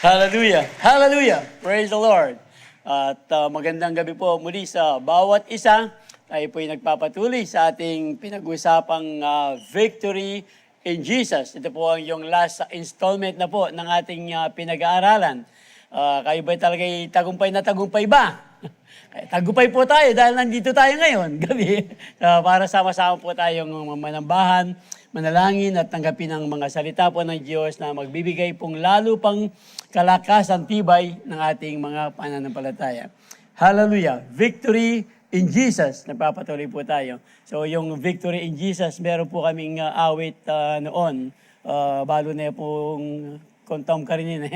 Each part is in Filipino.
Hallelujah! Hallelujah! Praise the Lord! At magandang gabi po muli sa bawat isa. Tayo po'y nagpapatuloy sa ating pinag-usapang Victory in Jesus. Ito po ang yung last installment na po ng ating pinag-aaralan. Kayo ba talaga tagumpay na tagumpay ba? Tagumpay po tayo dahil nandito tayo ngayon, gabi, para sama-sama po tayong manambahan, manalangin at tanggapin ang mga salita po ng Diyos na magbibigay pong lalo pang kalakasan tibay ng ating mga pananampalataya. Hallelujah! Victory in Jesus. Nagpapatuloy po tayo. So yung Victory in Jesus, meron po kaming awit noon. Balo na pong kontom ka rin yun.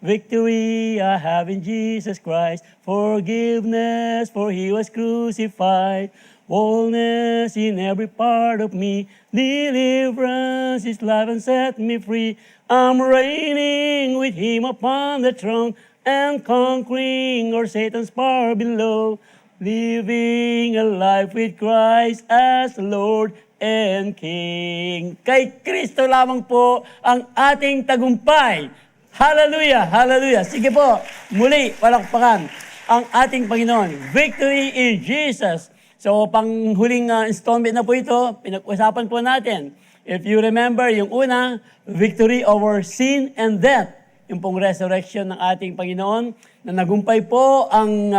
Victory I have in Jesus Christ, forgiveness for He was crucified, wholeness in every part of me, deliverance, His love and set me free. I'm reigning with Him upon the throne and conquering o'er Satan's power below, living a life with Christ as Lord and King. Kay Kristo lamang po ang ating tagumpay. Hallelujah! Hallelujah! Sige po, muli, palakpakan ang ating Panginoon. Victory in Jesus. So, panghuling installment na po ito, pinag-usapan po natin. If you remember, yung una, victory over sin and death. Yung pong resurrection ng ating Panginoon, na nagumpay po ang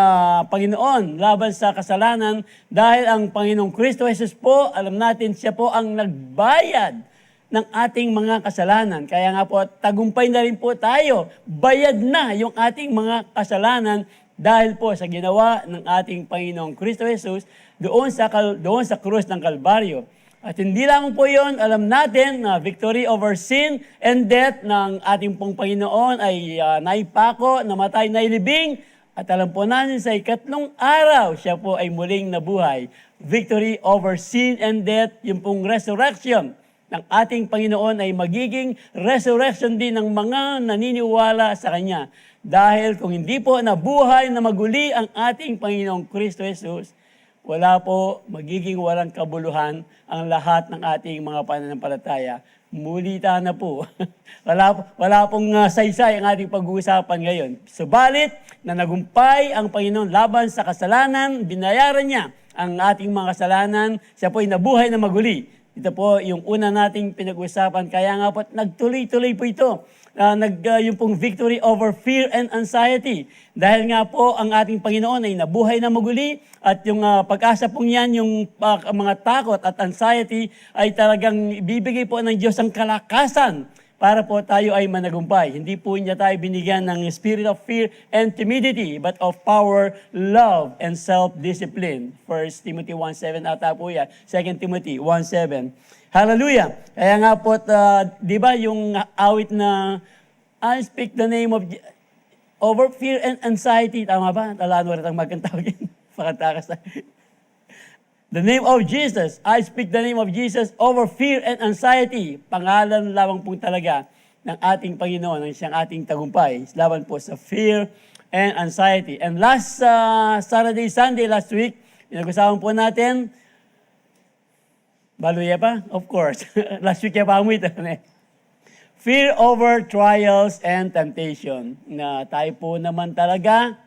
Panginoon laban sa kasalanan dahil ang Panginoong Kristo Jesus po, alam natin, siya po ang nagbayad ng ating mga kasalanan. Kaya nga po, tagumpay na rin po tayo. Bayad na yung ating mga kasalanan dahil po sa ginawa ng ating Panginoong Kristo Jesus doon sa krus ng Kalbaryo. At hindi lang po yun, alam natin na victory over sin and death ng ating pong Panginoon ay naipako, namatay, nailibing. At alam po natin sa ikatlong araw, siya po ay muling nabuhay. Victory over sin and death, yung pong resurrection ng ating Panginoon ay magiging resurrection din ng mga naniniwala sa Kanya. Dahil kung hindi po nabuhay na maguli ang ating Panginoong Kristo Jesus, wala po, magiging walang kabuluhan ang lahat ng ating mga pananampalataya. Mulita na po. wala pong saysay ang ating pag-uusapan ngayon. Subalit, na nagumpay ang Panginoon laban sa kasalanan, binayaran niya ang ating mga kasalanan, siya po ay nabuhay na maguli. Ito po yung una nating pinag-usapan, kaya nga po nagtuloy-tuloy po ito. Yung pong victory over fear and anxiety. Dahil nga po ang ating Panginoon ay nabuhay na maguli at yung pag-asa pong yan, yung mga takot at anxiety ay talagang ibibigay po ng Diyos ang kalakasan para po tayo ay managumpay. Hindi po niya tayo binigyan ng spirit of fear and timidity, but of power, love, and self-discipline. 1 Timothy 1:7 ata po yan. 2 Timothy 1:7. Hallelujah! Kaya nga po, di ba yung awit na I speak the name of over fear and anxiety. Tama ba? Talaan mo rin ang magkantawagin. Pakatakas na. The name of Jesus. I speak the name of Jesus over fear and anxiety. Pangalan lamang po talaga ng ating Panginoon, ng siyang ating tagumpay. Laban po sa fear and anxiety. And last Saturday, Sunday, last week, pinag-usapan po natin, baluya pa? Of course. Last week, pa ito. Fear over trials and temptation. Na tayo po naman talaga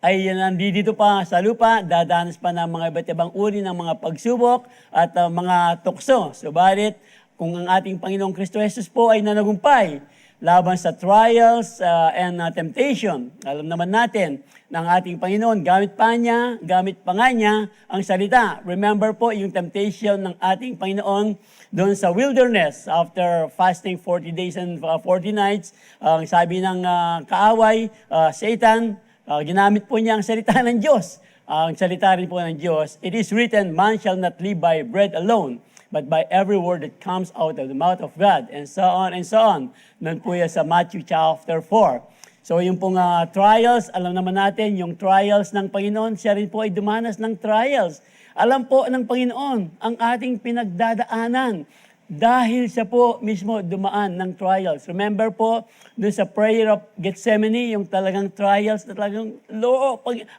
ay nandito pa sa lupa, dadanas pa ng mga iba't ibang uri ng mga pagsubok at mga tukso. Subalit, kung ang ating Panginoong Kristo Jesus po ay nanagumpay laban sa trials and temptation, alam naman natin ng ating Panginoon, gamit pa nga niya ang salita. Remember po yung temptation ng ating Panginoon doon sa wilderness after fasting 40 days and 40 nights. Ang sabi ng kaaway, Satan, ginamit po niya ang salita ng Diyos. Ang salita rin po ng Diyos, it is written, man shall not live by bread alone, but by every word that comes out of the mouth of God, and so on and so on. Nun po yan sa Matthew chapter 4. So yung pong trials, alam naman natin, yung trials ng Panginoon, siya rin po ay dumanas ng trials. Alam po ng Panginoon ang ating pinagdadaanan dahil siya po mismo dumaan ng trials. Remember po, doon sa prayer of Gethsemane, yung talagang trials na talagang,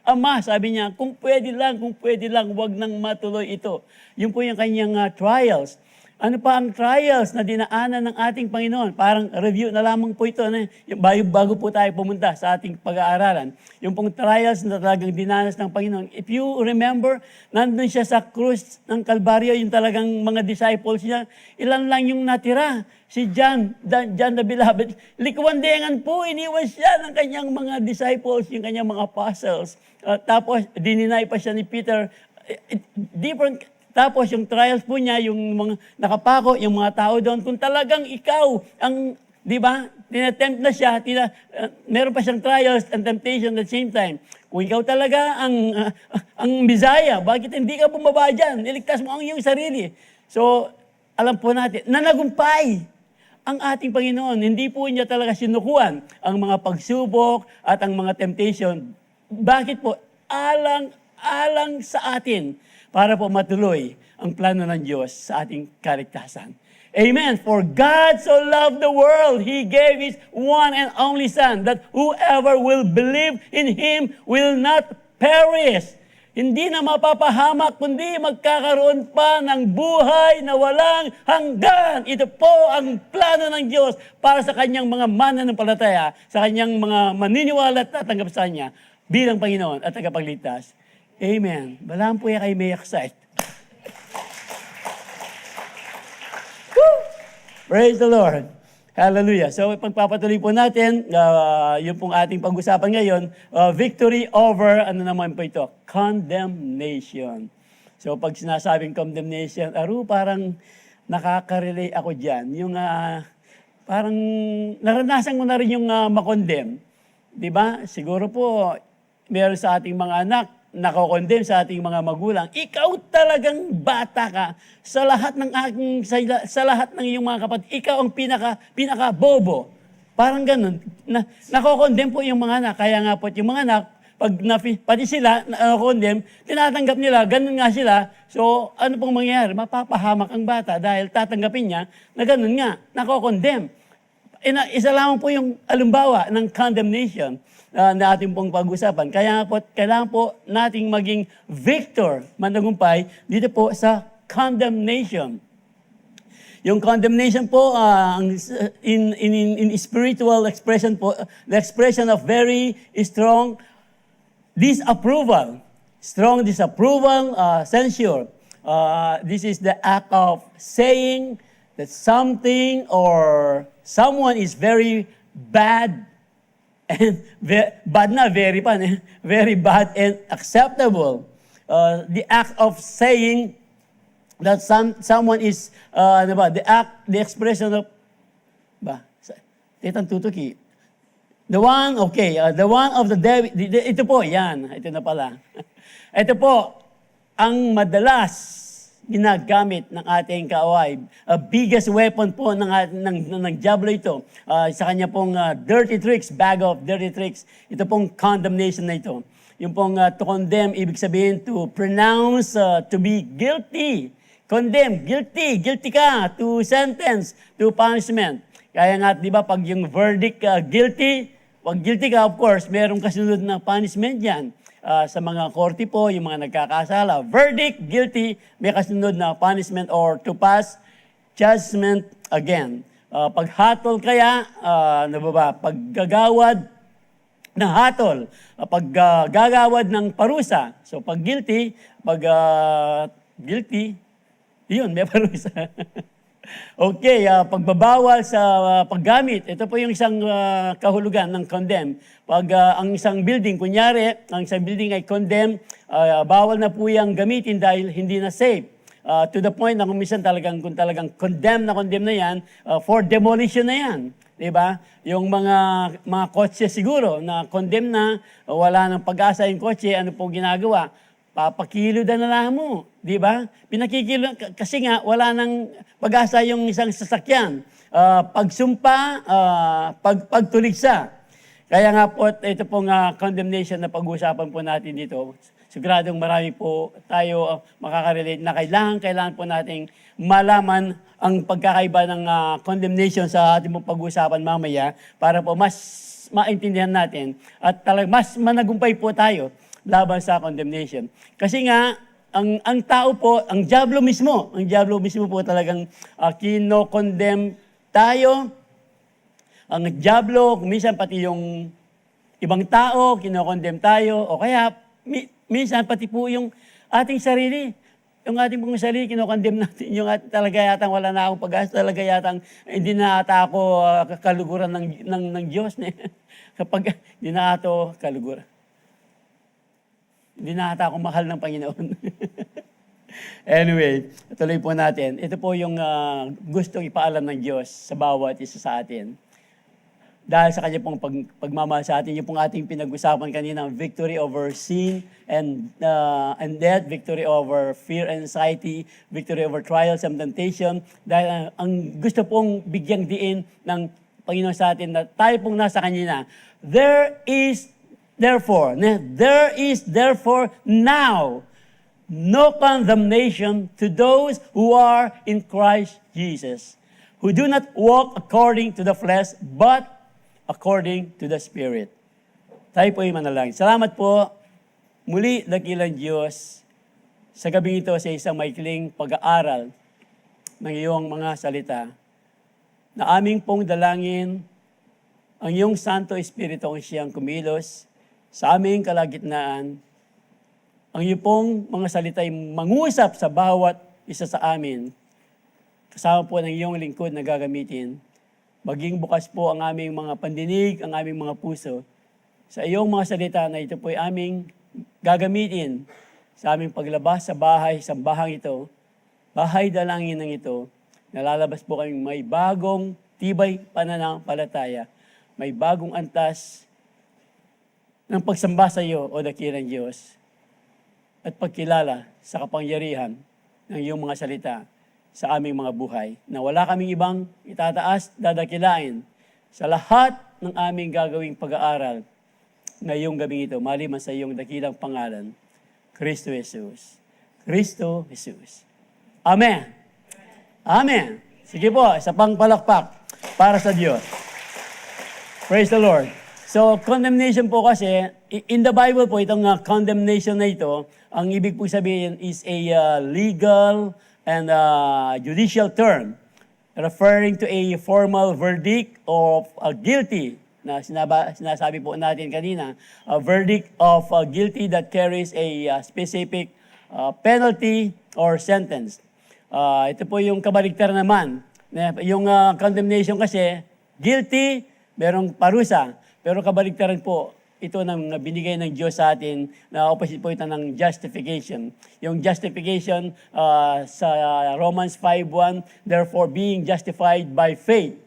Ama, sabi niya, kung pwede lang, wag nang matuloy ito. Yun po yung kanyang trials. Ano pa ang trials na dinaanan ng ating Panginoon? Parang review na lamang po ito. Yung bago po tayo pumunta sa ating pag-aaralan. Yung pong trials na talagang dinanas ng Panginoon. If you remember, nandun siya sa krus ng Kalbaryo, yung talagang mga disciples niya, ilan lang yung natira. Si John the Beloved, likwandengan po, iniwan siya ng kanyang mga disciples, yung kanyang mga apostles. Tapos, dininay pa siya ni Peter. Different. Tapos yung trials po niya, yung mga nakapako, yung mga tao doon, kung talagang ikaw ang, di ba, tinatempt na siya, meron pa siyang trials and temptation at the same time. Kung ikaw talaga ang Bisaya, bakit hindi ka bumaba dyan? Niligtas mo ang iyong sarili. So, alam po natin, nanagumpay ang ating Panginoon. Hindi po niya talaga sinukuan ang mga pagsubok at ang mga temptation. Bakit po? Alang sa atin para po matuloy ang plano ng Diyos sa ating kaligtasan. Amen. For God so loved the world, He gave His one and only Son, that whoever will believe in Him will not perish. Hindi na mapapahamak, kundi magkakaroon pa ng buhay na walang hanggan. Ito po ang plano ng Diyos para sa kanyang mga mananampalataya, sa kanyang mga maniniwala at tatanggap sa Kanya bilang Panginoon at tagapagligtas. Amen. Balaan po yan kay may excite. Praise the Lord. Hallelujah. So, pagpapatuloy po natin, yung pong ating pag-usapan ngayon, victory over, ano naman po ito? Condemnation. So, pag sinasabing condemnation, parang nakaka-relate ako dyan. Yung parang naranasan mo na rin yung makondem. Diba? Siguro po, meron sa ating mga anak, nakokondem sa ating mga magulang, ikaw talagang bata ka sa lahat ng sa lahat ng iyong mga kapatid. Ikaw ang pinaka bobo. Parang ganun. Nakokondem po yung mga anak. Kaya nga po yung mga anak, pati sila nakokondem, tinatanggap nila, ganun nga sila. So, ano pong mangyayari? Mapapahamak ang bata dahil tatanggapin niya na ganun nga, nakokondem. Isa lamang po yung alimbawa ng condemnation na ating pong pag-usapan. Kaya po, kailangan po nating maging victor, managumpay, dito po sa condemnation. Yung condemnation po, in spiritual expression po, the expression of very strong disapproval. Strong disapproval, censure. This is the act of saying that something or someone is very bad and very bad and acceptable. The act of saying that someone is, the expression of, titang tutuki. The one of the devil, ito po, yan, ito na pala. Ito po, ang madalas ginagamit ng ating kaaway. Biggest weapon po ng diablo ito. Sa kanya pong dirty tricks, bag of dirty tricks. Ito pong condemnation na ito. Yung pong to condemn, ibig sabihin to pronounce to be guilty. Condemn, guilty ka, to sentence, to punishment. Kaya nga, di ba, pag yung verdict, guilty, pag guilty ka, of course, merong kasunod na punishment yan. Sa mga korte po, yung mga nagkakasala. Verdict, guilty, may kasunod na punishment or to pass judgment again. Paghatol kaya, paggagawad ng hatol, paggagawad ng parusa. So pag guilty, yun, may parusa. Okay, pagbabawal sa paggamit. Ito po yung isang kahulugan ng condemn. Pag ang isang building, kunyari, ang isang building ay condemn, bawal na po yung gamitin dahil hindi na safe. To the point na kung kung talagang condemn na yan, for demolition na yan. Diba? Yung mga kotse siguro na condemn na, wala nang pag-asa yung kotse, ano po ginagawa? Papakilo na lang mo, di ba? Pinakikilo, kasi nga wala nang pag-asa yung isang sasakyan. Pagsumpa, pagtuligsa. Kaya nga po, ito pong condemnation na pag-uusapan po natin dito. Siguradong marami po tayo makaka-relate na kailangan po nating malaman ang pagkakaiba ng condemnation sa ating pong pag-uusapan mamaya para po mas maintindihan natin at talagang mas managumpay po tayo laban sa condemnation. Kasi nga, ang tao po, ang diablo mismo po talagang kino-condemn tayo. Ang diablo, minsan pati yung ibang tao, kino-condemn tayo, o kaya minsan pati po yung ating sarili. Yung ating pong sarili, kino-condemn natin. Yung talaga yatang wala na akong pag-asa, talaga yatang hindi na ata ako kaluguran ng Diyos. Kapag hindi na ito kaluguran. Hindi na ata ako mahal ng Panginoon. Anyway, tuloy po natin. Ito po yung gustong ipaalam ng Diyos sa bawat isa sa atin. Dahil sa kanya pong pagmamahal sa atin, yung pong ating pinag-usapan kanina, victory over sin and death, victory over fear and anxiety, victory over trials and temptation. Dahil ang gusto pong bigyang diin ng Panginoon sa atin na tayo pong nasa kanya na, there is therefore now no condemnation to those who are in Christ Jesus, who do not walk according to the flesh, but according to the Spirit. Tayo po ay manalangin. Salamat po. Muli, dakilang Diyos, sa gabi ito sa isang maikling pag-aaral ng iyong mga salita, na aming pong dalangin ang iyong Santo Espiritu ang siyang kumilos sa aming kalagitnaan. Ang iyong pong mga salita ay mangusap sa bawat isa sa amin, kasama po ng iyong lingkod na gagamitin. Maging bukas po ang aming mga pandinig, ang aming mga puso sa iyong mga salita na ito po ay aming gagamitin sa aming paglabas sa bahay, sa bahang ito, bahay dalangin ng ito, nalalabas po kami may bagong tibay pananampalataya, may bagong antas ng pagsamba sa iyo, o dakilang Diyos, at pagkilala sa kapangyarihan ng iyong mga salita sa aming mga buhay, na wala kaming ibang itataas, dadakilain sa lahat ng aming gagawing pag-aaral ngayong gabing ito, maliban sa iyong dakilang pangalan, Kristo Jesus. Kristo Jesus. Amen. Amen. Sige po, isa pang palakpak para sa Diyos. Praise the Lord. So, condemnation po kasi, in the Bible po, itong condemnation na ito, ang ibig po sabihin is a legal and judicial term referring to a formal verdict of guilty na sinasabi po natin kanina, a verdict of guilty that carries a specific penalty or sentence. Ito po yung kabaligtaran naman. Yung condemnation kasi, guilty, merong parusa. Pero kabaligtaran po, ito nang binigay ng Diyos sa atin, na opposite po ito ng justification. Yung justification sa Romans 5:1, therefore being justified by faith.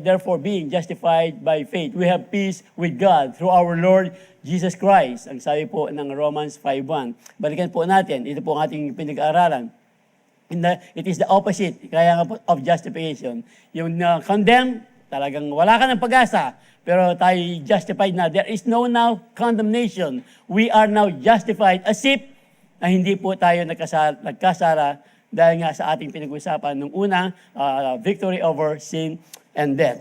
Therefore being justified by faith, we have peace with God through our Lord Jesus Christ. Ang sabi po ng Romans 5:1. Balikan po natin, ito po ang ating pinag-aaralan. It is the opposite, kaya nga po, of justification. Yung condemn, talagang wala ka ng pag-asa. Pero tayo justified na. There is no now condemnation. We are now justified as if na hindi po tayo nagkasala dahil nga sa ating pinag-usapan nung una, victory over sin and death.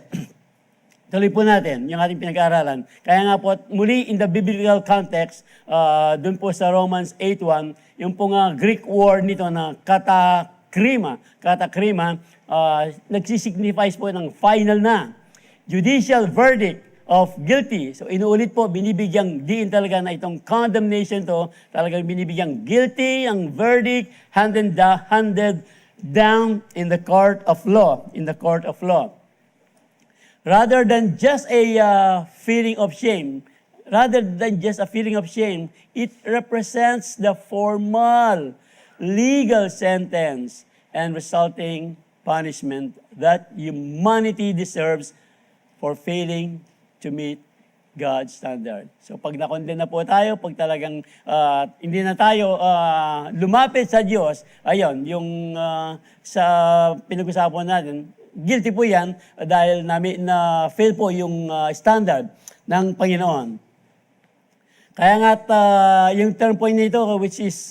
Tuloy po natin yung ating pinag-aaralan. Kaya nga po, muli in the biblical context, dun po sa Romans 8:1, yung pong Greek word nito na katakrima, nagsisignifies po ng final na. Judicial verdict of guilty. So inuulit po, binibigyang diin talaga na itong condemnation to, talagang binibigyang guilty ang verdict handed down in the court of law, Rather than just a feeling of shame, it represents the formal legal sentence and resulting punishment that humanity deserves for failing to meet God's standard. So pag na-condemn na po tayo, pag talagang hindi na tayo lumapit sa Diyos, ayun, yung sa pinag-usapan natin, guilty po yan dahil na-fail po yung standard ng Panginoon. Kaya nga yung term po nito, which is,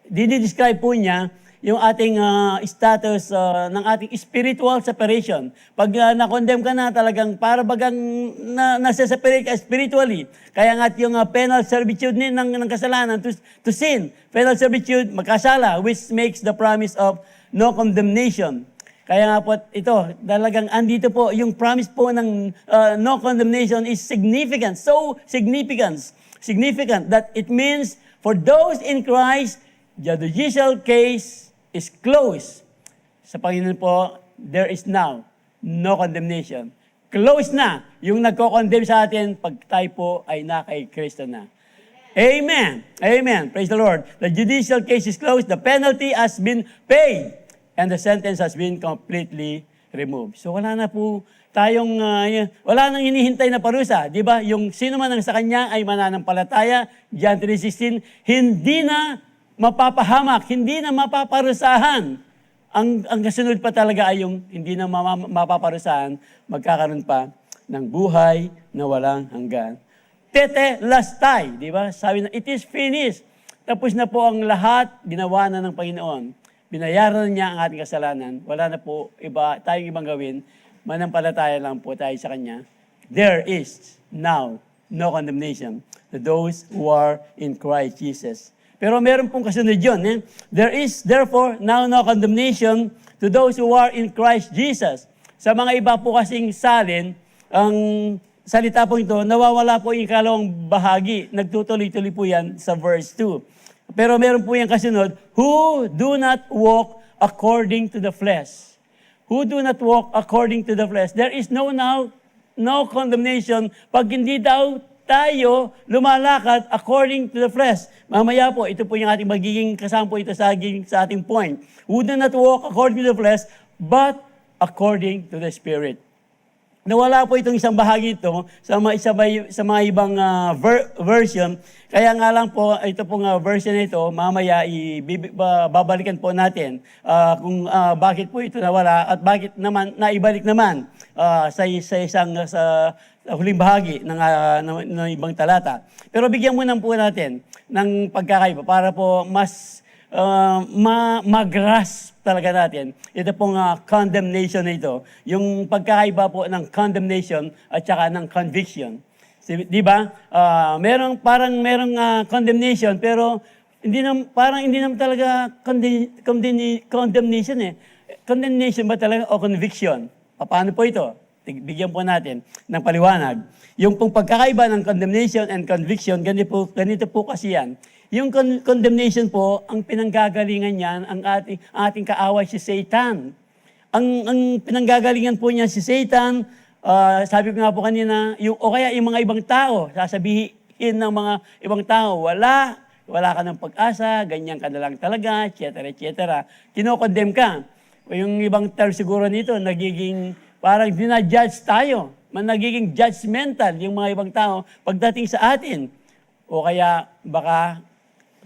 dinidescribe po niya, yung ating status ng ating spiritual separation. Pag na-condemn ka na talagang para bagang nasa-separate ka spiritually. Kaya nga yung penal servitude ng kasalanan to sin. Penal servitude, magkasala, which makes the promise of no condemnation. Kaya nga po ito, talagang andito po, yung promise po ng no condemnation is significant. So significant that it means for those in Christ, the judicial case is closed. Sa Panginoon po, there is now no condemnation. Closed na yung nagko-condemn sa atin pag tayo po ay na kay Kristo na. Amen. Amen. Praise the Lord. The judicial case is closed. The penalty has been paid. And the sentence has been completely removed. So wala na po tayong, wala nang hinihintay na parusa. Di ba? Yung sino man ang sa kanya ay mananampalataya, John 3:16, hindi na mapapahamak, hindi na mapaparusahan. Ang kasunod pa talaga ay yung hindi na mapaparusahan, magkakaroon pa ng buhay na walang hanggan. Tetelestai, di ba? Sabi na, it is finished. Tapos na po ang lahat, ginawa na ng Panginoon. Binayaran niya ang ating kasalanan. Wala na po tayong ibang gawin. Manampalataya lang po tayo sa Kanya. There is now no condemnation to those who are in Christ Jesus. Pero meron pong kasunod yun. There is therefore now no condemnation to those who are in Christ Jesus. Sa mga iba po kasing salin, ang salita po ito, nawawala po yung ikalawang bahagi. Nagtutuloy-tuloy po yan sa verse 2. Pero meron po yung kasunod, who do not walk according to the flesh. Who do not walk according to the flesh. There is no condemnation pag hindi daw tayo lumalakad according to the flesh. Mamaya po, ito po yung ating magiging kasama po ito sa ating point. Who do not walk according to the flesh, but according to the Spirit. Nawala po itong isang bahagi ito sa mga ibang version. Kaya nga lang po, ito pong version na ito, mamaya babalikan po natin kung bakit po ito nawala at bakit naman naibalik naman sa huling bahagi ng ibang talata. Pero bigyan muna po natin ng pagkakaiba para po mas mag-grasp talaga natin. Ito pong condemnation na ito. Yung pagkakaiba po ng condemnation at saka ng conviction. Di ba? Merong condemnation pero hindi naman talaga condemnation eh. Condemnation ba talaga o conviction? Paano po ito? Bigyan po natin ng paliwanag. Yung pong pagkakaiba ng condemnation and conviction, ganito po kasi yan. Yung condemnation po, ang pinanggagalingan niyan, ang ating kaaway si Satan. Ang pinanggagalingan po niya si Satan, sabi ko nga po kanina, o kaya yung mga ibang tao, sasabihin ng mga ibang tao, wala ka ng pag-asa, ganyan ka na lang talaga, etc. Kinokondem ka. O yung ibang term siguro nito, nagiging parang dinajudge tayo. Nagiging judgmental yung mga ibang tao pagdating sa atin. O kaya baka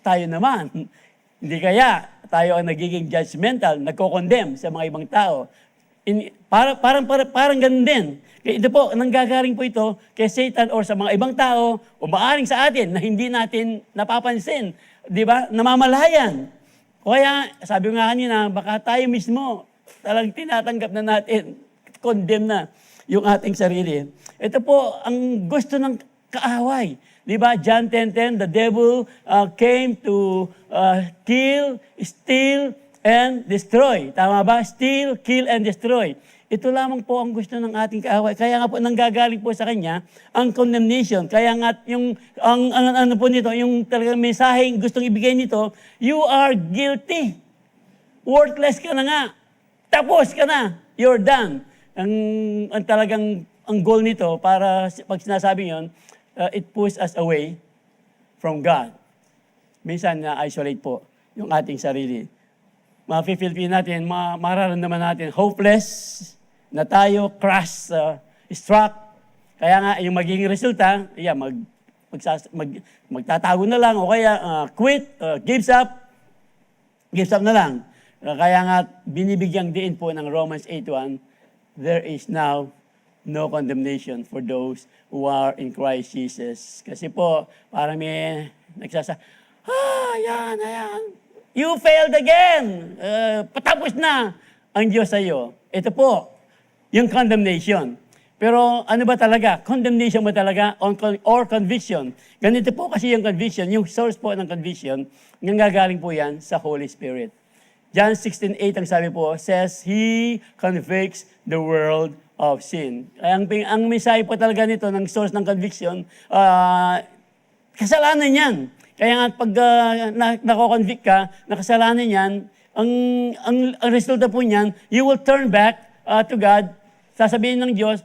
tayo naman, hindi kaya tayo ang nagiging judgmental, nagko-condemn sa mga ibang tao. Parang ganun din. Kaya ito po, nanggagaling po ito kay Satan or sa mga ibang tao o maaring sa atin na hindi natin napapansin. Di ba? Namamalayan. O kaya, sabi nga kanina, baka tayo mismo talagang tinatanggap na natin, condemn na yung ating sarili. Ito po ang gusto ng kaaway. Di ba? John 10:10, the devil came to kill, steal, and destroy. Tama ba? Steal, kill, and destroy. Ito lamang po ang gusto ng ating kaaway. Kaya nga po nanggagaling po sa kanya ang condemnation. Kaya nga ano po nito, yung talagang mensaheng gustong ibigay nito, you are guilty. Worthless ka na nga. Tapos ka na. You're done. Ang talagang ang goal nito para pag sinasabi yon, it pushes us away from God. Minsan na-isolate po yung ating sarili. Mafe-feel natin, mararamdaman natin hopeless na tayo, crash, struck. Kaya nga, yung magiging resulta, magtatago na lang o kaya quit, gives up na lang. Kaya nga, binibigyang diin po ng Romans 8:1, there is now no condemnation for those who are in Christ Jesus. Kasi po, parang may yan. You failed again. Patapos na ang Diyos sa iyo. Ito po, yung condemnation. Pero ano ba talaga? Condemnation ba talaga or conviction? Ganito po kasi yung conviction, yung source po ng conviction, nanggagaling po yan sa Holy Spirit. John 16:8 ang sabi po, says, He convicts the world of sin. Ang mensahe po talaga nito ng source ng conviction, kasalanan yan. Kaya nga pag nako-convict ka, nakasalanan yan, ang resulta po niyan, you will turn back to God, sasabihin ng Diyos,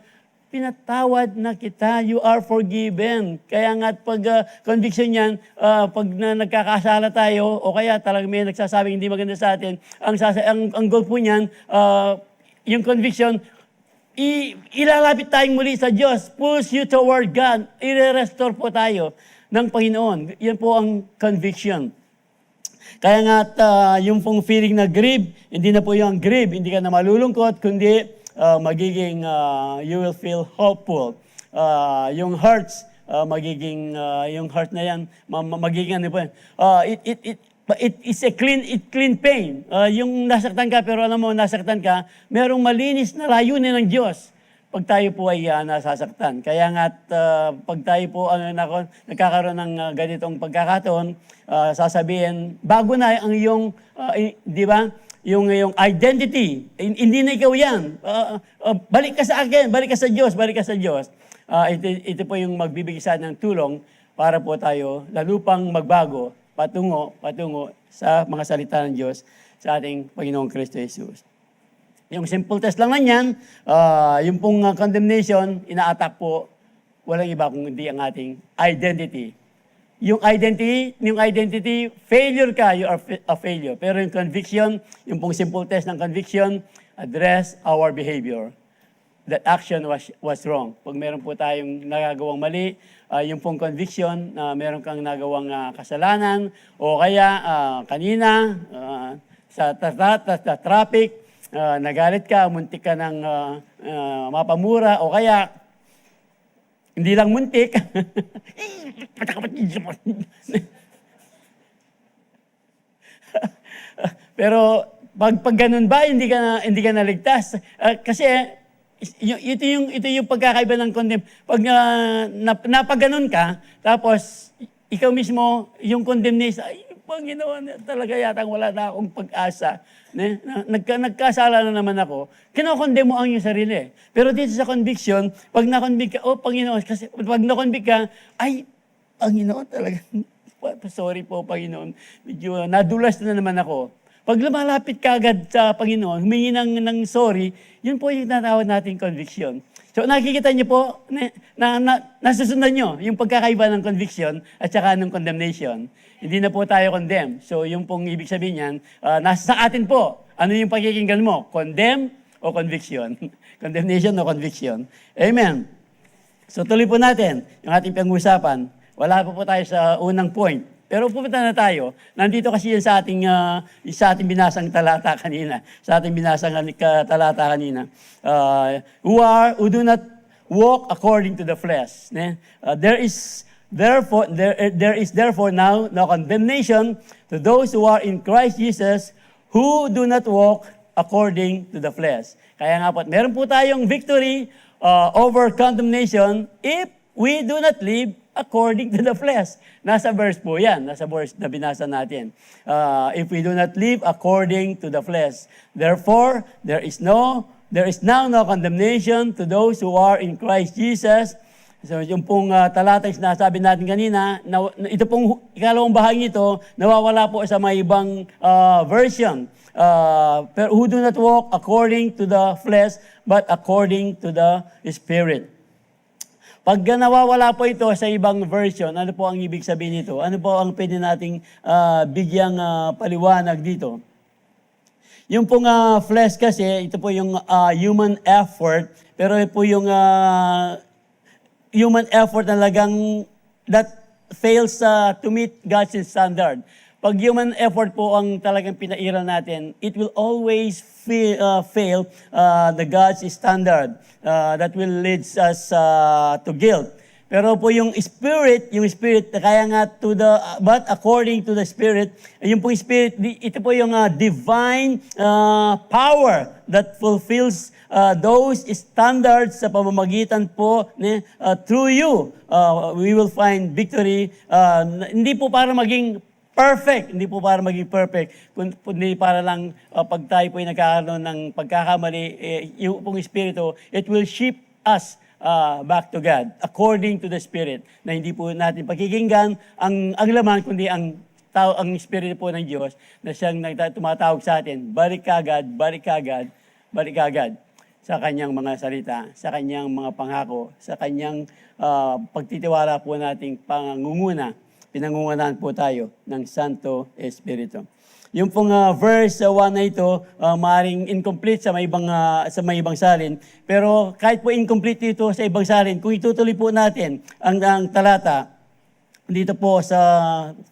pinatawad na kita, you are forgiven. Kaya nga pag conviction yan, pag nagkakasala tayo, o kaya talagang may nagsasabing hindi maganda sa atin, ang goal po niyan, yung conviction, ilalapit tayong muli sa Diyos, push you toward God, i-restore po tayo ng Panginoon. Yan po ang conviction. Kaya nga yung pong feeling na grieve, hindi na po yung grieve, hindi ka na malulungkot, kundi magiging you will feel hopeful. Yung hurts, yung heart na yan, magiging ano po yan. It's a clean pain. Yung nasaktan ka, pero alam mo, nasaktan ka, merong malinis na layunin ng Diyos pag tayo po ay nasasaktan. Kaya nga, pag tayo po nagkakaroon ng ganitong pagkakataon, sasabihin, bago na ang iyong, di ba, yung identity, hindi na ikaw yan. Balik ka sa akin, balik ka sa Diyos, balik ka sa Diyos. Ito po yung magbibigay sa atin ng tulong para po tayo lalupang magbago, patungo sa mga salita ng Diyos sa ating Panginoong Kristo Jesus. Yung simple test lang yan, yung pong condemnation, ina-attack po, walang iba kung hindi ang ating identity. Yung identity, failure ka, you are a failure. Pero yung conviction, yung pong simple test ng conviction, address our behavior. That action was wrong. Pag meron po tayong nagagawang mali, yung pong conviction, meron kang nagawang kasalanan, o kaya kanina, sa traffic, nagalit ka, muntik ka ng mapamura, o kaya, hindi lang muntik, pero pag ganun ba, hindi ka naligtas. Kasi, ito yung pagkakaiba ng condemn. Pag napaganon ka, tapos, ikaw mismo, yung condemnation, ay, Panginoon, talaga yatang wala na akong pag-asa. Nagkasala na naman ako. Kinokondem mo ang iyong sarili. Pero dito sa conviction, pag na-convict ka, oh Panginoon, kasi pag na-convict ka, ay, Panginoon talaga, sorry po Panginoon, medyo nadulas na naman ako. Pag lumalapit ka agad sa Panginoon, humingi ng sorry, yun po yung natawag nating conviction. So nakikita niyo po, nasusundan niyo yung pagkakaiba ng conviction at saka ng condemnation. Hindi na po tayo condemn. So yung pong ibig sabihin niyan, nasa sa atin po, ano yung pakikinggan mo? Condemn o conviction? Condemnation o conviction? Amen. So tuloy po natin yung ating pag-uusapan. Wala po tayo sa unang point. Pero pupunta na tayo. Nandito kasi yan sa ating binasang talata kanina. Sa ating binasang talata kanina. Who do not walk according to the flesh. There is therefore now no condemnation to those who are in Christ Jesus who do not walk according to the flesh. Kaya nga po, meron po tayong victory over condemnation if we do not live according to the flesh. Nasa verse po yan. Nasa verse na binasa natin. If we do not live according to the flesh. Therefore, there is now no condemnation to those who are in Christ Jesus. So yung pong talata na sabi natin kanina, ito pong ikalawang bahagi ito, nawawala po sa mga ibang version. Pero who do not walk according to the flesh, but according to the Spirit. Pag nawawala po ito sa ibang version, ano po ang ibig sabihin nito? Ano po ang pwede nating bigyang paliwanag dito? Yung pong flesh kasi, ito po yung human effort, pero po yung human effort talagang that fails to meet God's standard. Pag human effort po ang talagang pinairal natin, it will always fail the God's standard that will lead us to guilt. Pero po yung spirit, kaya nga but according to the spirit, yung pong spirit, ito po yung divine power that fulfills those standards sa pamamagitan po through you. We will find victory. Hindi po para maging perfect, kundi para lang pag tayo po ay nagkakaroon ng pagkakamali, yung pong espiritu, it will shape us back to God, according to the Spirit, na hindi po natin pakikinggan ang laman, kundi ang Espiritu po ng Diyos na siyang tumatawag sa atin, balik ka agad sa kanyang mga salita, sa kanyang mga pangako, sa kanyang pagtitiwala po nating pangunguna. Pinangungunahan po tayo ng Santo Espiritu. Yung pong verse 1 na ito, maaaring incomplete sa may ibang salin. Pero kahit po incomplete ito sa ibang salin, kung itutuloy po natin ang talata, dito po sa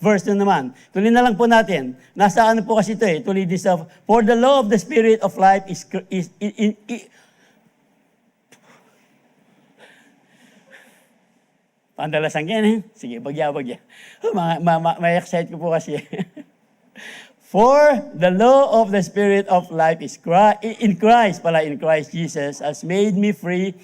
verse na naman, tuloy na lang po natin. Nasa ano po kasi ito tuloy this of, for the law of the Spirit of life is pandalasan yan Sige, bagya. May excite ko po kasi. For the law of the Spirit of life is in Christ Jesus, has made me free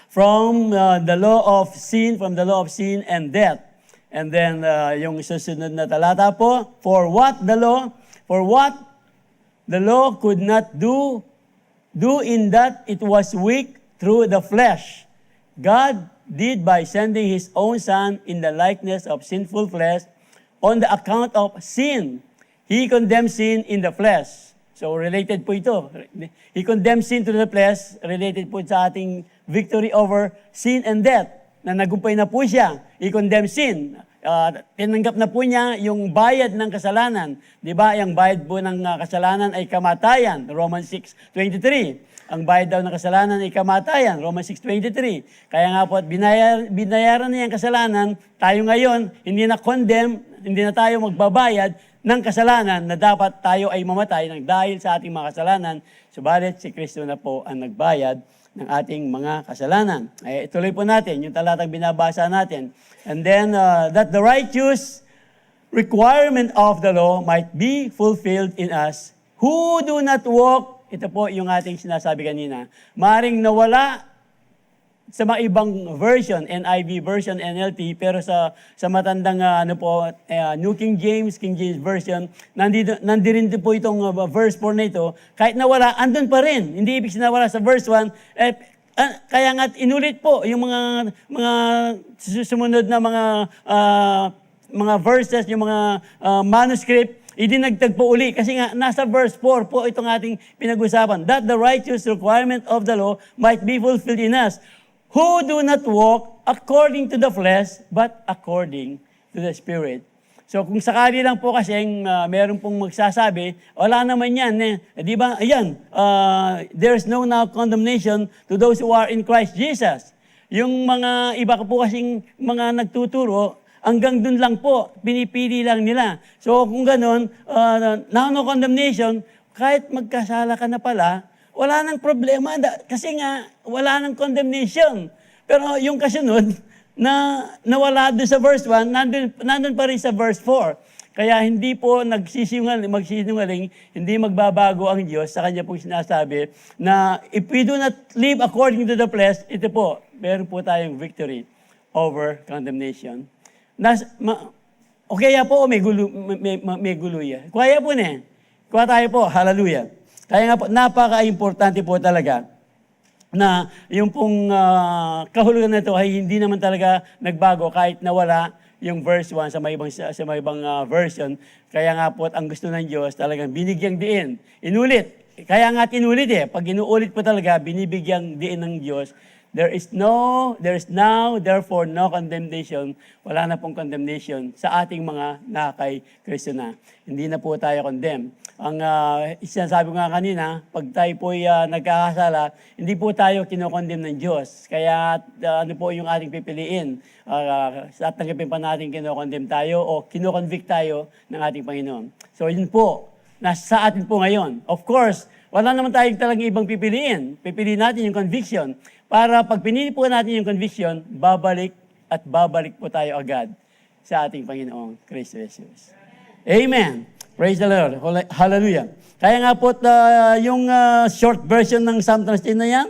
from the law of sin and death. And then yung susunod na talata po, for what the law could not do in that it was weak through the flesh, God did by sending His own Son in the likeness of sinful flesh. On the account of sin, He condemned sin in the flesh. So related po ito. He condemned sin to the flesh, related po sa ating victory over sin and death, na nagumpay na po siya. He condemned sin. Tinanggap na po niya yung bayad ng kasalanan. Di ba? Yung bayad po ng kasalanan ay kamatayan. Romans 6:23. Ang bayad daw ng kasalanan ay kamatayan. Romans 6:23. Kaya nga po, binayaran niya ang kasalanan. Tayo ngayon, hindi na condemn, hindi na tayo magbabayad ng kasalanan na dapat tayo ay mamatay dahil sa ating mga kasalanan. Subalit, si Kristo na po ang nagbayad ng ating mga kasalanan. Ay, ituloy po natin yung talatang binabasa natin. And then, that the righteous requirement of the law might be fulfilled in us who do not walk. Ito po yung ating sinasabi kanina. Maring nawala sa mga ibang version, NIV version, NLT, pero sa matandang New King James version, nandirin din po itong verse 4 na ito, kahit nawala, andun pa rin. Hindi ibig sinawala sa verse 1, kaya nga inulit po yung mga sumunod na mga verses, yung mga manuscript, idinagtag po uli. Kasi nga, nasa verse 4 po itong ating pinag-usapan, that the righteous requirement of the law might be fulfilled in us, who do not walk according to the flesh, but according to the Spirit. So kung sakali lang po kasing meron pong magsasabi, wala naman yan. Di ba? Ayan, there's no now condemnation to those who are in Christ Jesus. Yung mga iba po kasing mga nagtuturo, hanggang dun lang po, pinipili lang nila. So kung ganun, now no condemnation, kahit magkasala ka na pala, wala nang problema kasi nga wala nang condemnation. Pero yung kasunod na nawala doon sa verse 1, nandun pa rin sa verse 4. Kaya hindi po magsisinungaling, hindi magbabago ang Diyos sa kanya pong sinasabi na if we do not live according to the flesh, ito po, meron po tayong victory over condemnation. Okay po, may gulo yan. Kaya po kuha tayo po, hallelujah. Kaya nga po, napaka-importante po talaga na yung pong kahulugan na ito ay hindi naman talaga nagbago kahit nawala yung verse 1 sa may ibang version. Kaya nga po, ang gusto ng Diyos talagang binigyang diin. Inulit. Kaya nga inulit Pag inuulit po talaga, binibigyang diin ng Diyos. There is now, therefore, no condemnation. Wala na pong condemnation sa ating mga nakay Kristo na. Hindi na po tayo condemn. Ang sinasabi ko nga kanina, pag tayo po nagkakasala, hindi po tayo kinokondem ng Diyos. Kaya ano po yung ating pipiliin? Sa tanggapin pa natin kinokondem tayo o kinoconvict tayo ng ating Panginoon. So yun po, nasa atin po ngayon. Of course, Wala naman tayong talagang ibang pipiliin. Pipiliin natin yung conviction. Para pag pinili po natin yung conviction, babalik at babalik po tayo agad sa ating Panginoong Kristo Jesus. Amen. Praise the Lord. Hallelujah. Kaya nga po, yung short version ng Psalm 13 na yan,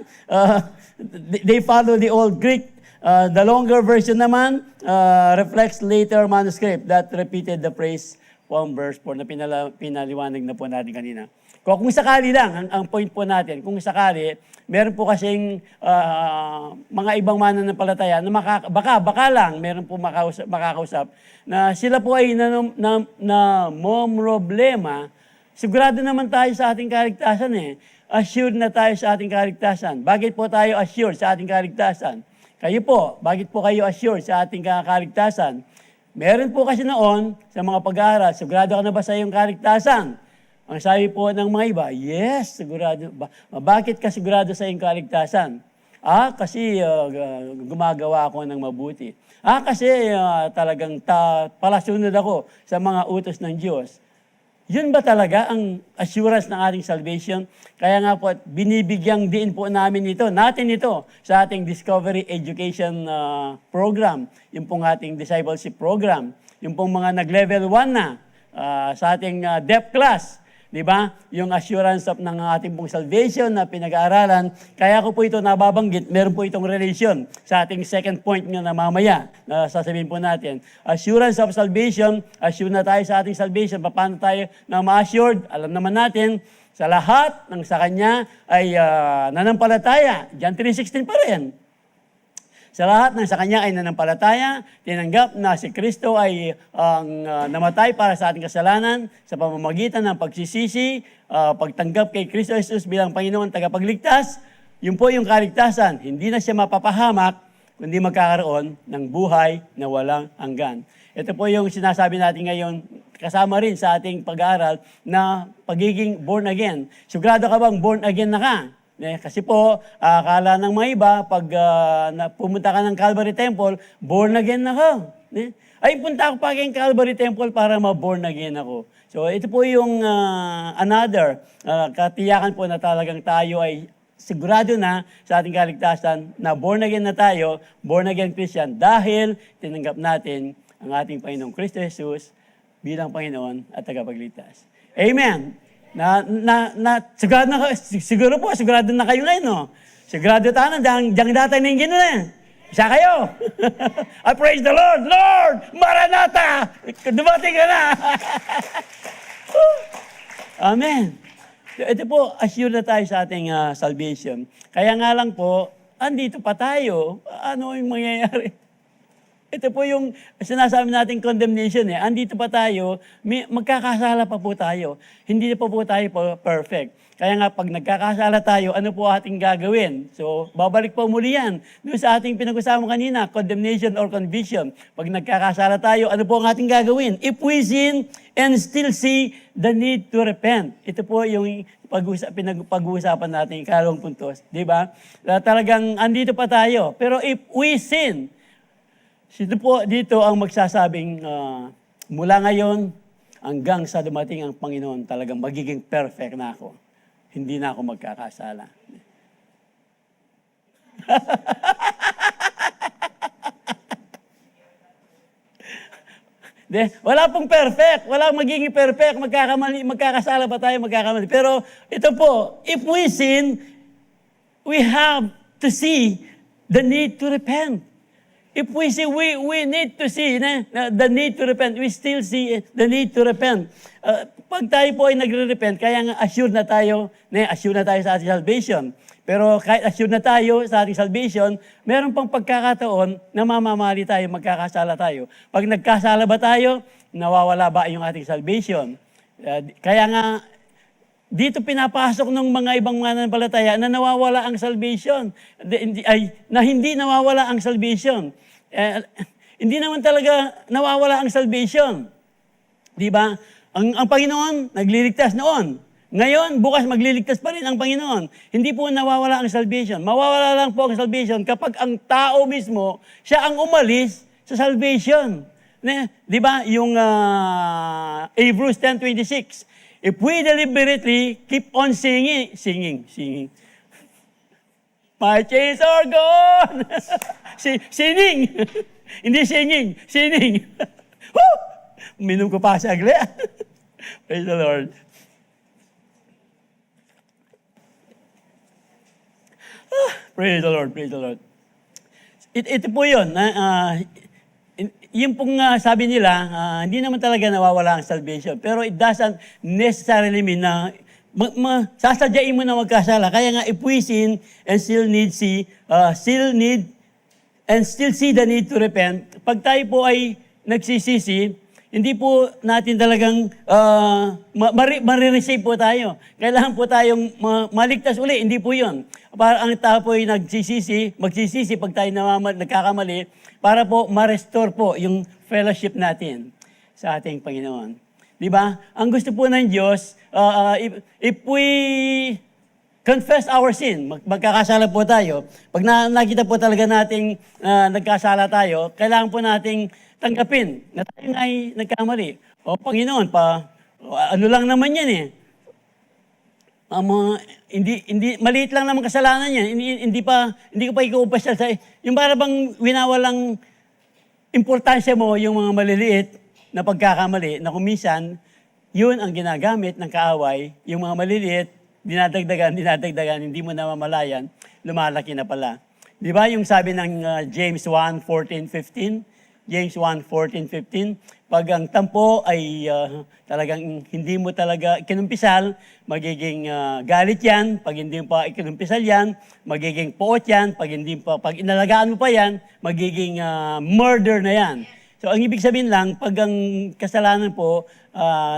they follow the old Greek. The longer version naman reflects later manuscript that repeated the praise from verse 4 na pinaliwanag na po natin kanina. Kung sakali lang, ang point po natin, kung sakali, meron po kasing mga ibang mananampalataya na baka lang meron po makakausap na sila po ay problema. Sigurado naman tayo sa ating kaligtasan eh. Assured na tayo sa ating kaligtasan. Bakit po tayo assured sa ating kaligtasan? Kayo po, bakit po kayo assured sa ating kaligtasan? Meron po kasi noon sa mga pag-aaral, sigurado ka na ba sa iyong kaligtasan? Ang sabi po ng mga iba, yes, sigurado. Bakit ka sigurado sa iyong kaligtasan? Kasi gumagawa ako ng mabuti. Kasi talagang palasunod ako sa mga utos ng Diyos. Yun ba talaga ang assurance ng ating salvation? Kaya nga po, binibigyang din po natin ito sa ating Discovery Education program, yung pong ating discipleship program, yung pong mga nag-level 1 na sa ating depth class. Di ba? Yung assurance ng ating pong salvation na pinag-aaralan. Kaya ko po ito nababanggit, meron po itong relation sa ating second point na mamaya na sasabihin po natin. Assurance of salvation, assure na tayo sa ating salvation. Paano tayo na ma-assured? Alam naman natin, sa lahat ng sa Kanya ay nanampalataya. John 3:16 pa rin. Sa lahat ng sa Kanya ay nanampalataya, tinanggap na si Kristo ay namatay para sa ating kasalanan sa pamamagitan ng pagsisisi, pagtanggap kay Kristo Jesus bilang Panginoon tagapagligtas. Yun po yung kaligtasan. Hindi na siya mapapahamak, kundi magkakaroon ng buhay na walang hanggan. Ito po yung sinasabi natin ngayon, kasama rin sa ating pag-aaral na pagiging born again. Sigurado ka bang born again na ka? Kasi po, akala ng mga iba, pag pumunta ka ng Calvary Temple, born again na ka. Ay, punta ako pa kayong Calvary Temple para ma-born again ako. So, ito po yung another katiyakan po na talagang tayo ay sigurado na sa ating kaligtasan na born again na tayo, born again Christian, dahil tinanggap natin ang ating Panginoong Kristo Jesus bilang Panginoon at tagapagligtas. Amen. Siguro po, sigurado na kayo ngayon, no? Sigurado tayo na, diyang data na yung gano'n eh. Siya kayo. I praise the Lord. Lord, Maranatha! Dumating ka na. Amen. Ito po, assure na tayo sa ating salvation. Kaya nga lang po, andito pa tayo. Ano yung mangyayari? Ito po yung sinasabi nating condemnation eh. Andito pa tayo, magkakasala pa po tayo. Hindi pa po tayo perfect. Kaya nga pag nagkakasala tayo, ano po ating gagawin? So, babalik po muli yan. Doon sa ating pinag-usapan kanina, condemnation or conviction. Pag nagkakasala tayo, ano po ang ating gagawin? If we sin and still see the need to repent. Ito po yung pag-uusapan natin, ikalawang puntos. Di ba? Talagang andito pa tayo. Pero if we sin, sino po dito ang magsasabing mula ngayon hanggang sa dumating ang Panginoon, talagang magiging perfect na ako. Hindi na ako magkakasala. Wala pong perfect. Wala magiging perfect. Magkakasala pa tayo, magkakamali. Pero ito po, if we sin, we have to see the need to repent. If we see, we need to see the need to repent. We still see the need to repent. Pag tayo po ay nagre-repent, kaya nga assured na tayo sa ating salvation. Pero kahit assured na tayo sa ating salvation, meron pang pagkakataon na mamamali tayo, magkakasala tayo. Pag nagkasala ba tayo, nawawala ba yung ating salvation? Kaya nga, dito pinapasok ng mga ibang mananampalataya na nawawala ang salvation. Na hindi nawawala ang salvation. Hindi naman talaga nawawala ang salvation. Di ba? Ang Panginoon, nagliligtas noon. Ngayon, bukas magliligtas pa rin ang Panginoon. Hindi po nawawala ang salvation. Mawawala lang po ang salvation kapag ang tao mismo, siya ang umalis sa salvation. Di ba? Yung Hebrews 10:26. If we deliberately keep on singing. My chains are gone. Sinning. Hindi singing, sinning. Woo! Minum ko pa sagli. Praise the Lord. Praise the Lord, praise the Lord. Ito po yun. Yung pong sabi nila, hindi naman talaga nawawala ang salvation. Pero it doesn't necessarily mean na sasadyain mo na magkasala. Kaya nga, if we sin and still see the need to repent, pag tayo po ay nagsisisi, hindi po natin talagang marireceive po tayo. Kailangan po tayong maligtas uli. Hindi po yun. Para ang tao po ay magsisisi pag tayo nagkakamali, para po ma-restore po yung fellowship natin sa ating Panginoon. Di ba? Ang gusto po ng Diyos, if we confess our sin, magkakasala po tayo. Pag nakita po talaga nating nagkasala tayo, kailangan po nating tanggapin na tayo ay nagkamali. O Panginoon, ano lang naman yan eh. Hindi maliit lang naman kasalanan yan. Hindi ko pa ikuupasyal sa yung para bang winawalang importansya mo yung mga maliliit na pagkakamali na kung minsan, yun ang ginagamit ng kaaway, yung mga maliliit, dinadagdagan, hindi mo namamalayan, lumalaki na pala. Di ba yung sabi ng James 1:14-15? James 1:14-15, pag ang tampo ay talagang hindi mo talaga kinumpisal, magiging galit yan. Pag hindi mo pa ikinumpisal yan, magiging poot yan. Pag inalagaan mo pa yan, magiging murder na yan. So ang ibig sabihin lang, pag ang kasalanan po,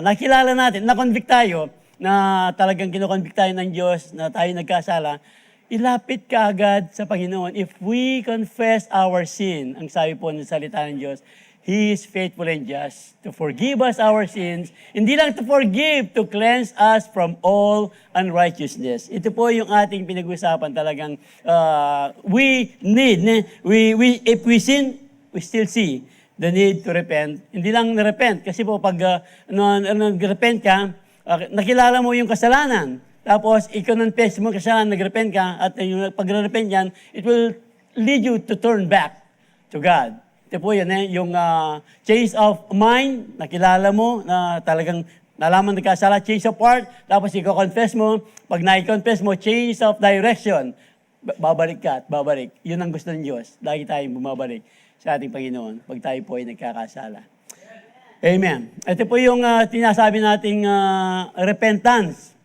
nakilala natin, na-convict tayo, na talagang kinoconvict tayo ng Diyos, na tayo nagkasala, ilapit ka agad sa Panginoon. If we confess our sin, ang sabi po ng salita ng Diyos, He is faithful and just to forgive us our sins. Hindi lang to forgive, to cleanse us from all unrighteousness. Ito po yung ating pinag-usapan talagang we need. If we sin, we still see the need to repent. Hindi lang na-repent. Kasi po pag nag-repent ka, nakilala mo yung kasalanan. Tapos, i-confess mo kasalanan, nag-repent ka, at yung pag-repent yan, it will lead you to turn back to God. Ito po yan, yung change of mind, nakilala mo, na talagang nalaman nagkasala, change of heart, tapos i-confess mo, pag na-confess mo, change of direction, babalik ka at babalik. Yun ang gusto ng Diyos. Lagi tayong bumabalik sa ating Panginoon pag tayo po ay nagkakasala. Amen. Ito po yung tinasabi nating repentance.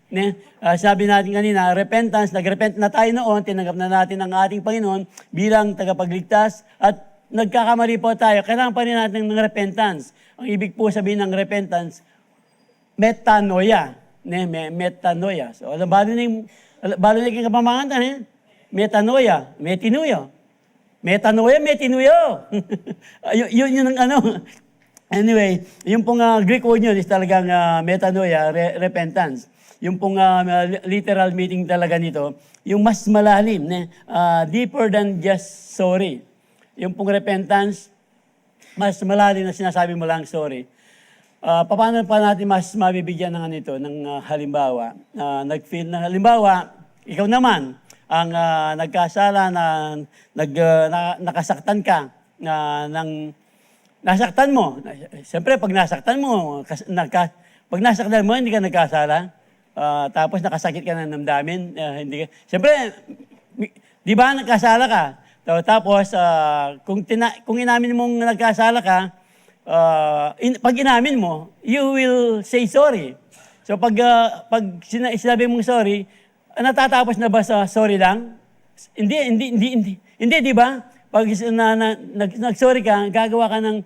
Sabi natin kanina, repentance, nag-repent na tayo noon, tinanggap na natin ang ating Panginoon bilang tagapagligtas at nagkakamali po tayo, kailangan pa rin natin ng repentance. Ang ibig po sabihin ng repentance, metanoia. Metanoia. So, balo na yung kapamakantan, metanoia, metinuyo. Metanoia, metinuyo. yun ang ano. Anyway, yung pong Greek word yun is talagang metanoia, repentance. Yung pong literal meaning talaga nito, yung mas malalim, deeper than just sorry. Yung pong repentance, mas malalim na sinasabi mo lang sorry. Paano pa natin mas mabibigyan ng anito, ng halimbawa? Nag-feel na halimbawa, ikaw naman, ang nagkasala na nakasaktan ka, nasaktan mo. Siyempre, pag nasaktan mo, hindi ka nagkasala. Tapos nakasakit ka ng damdamin. Siyempre, di ba nagkasala ka? Tapos, kung inamin mong nagkasala ka, pag inamin mo, you will say sorry. So pag sinabi mong sorry, natatapos na ba sa sorry lang? Hindi, di ba? Pag nag-sorry ka, gagawa ka ng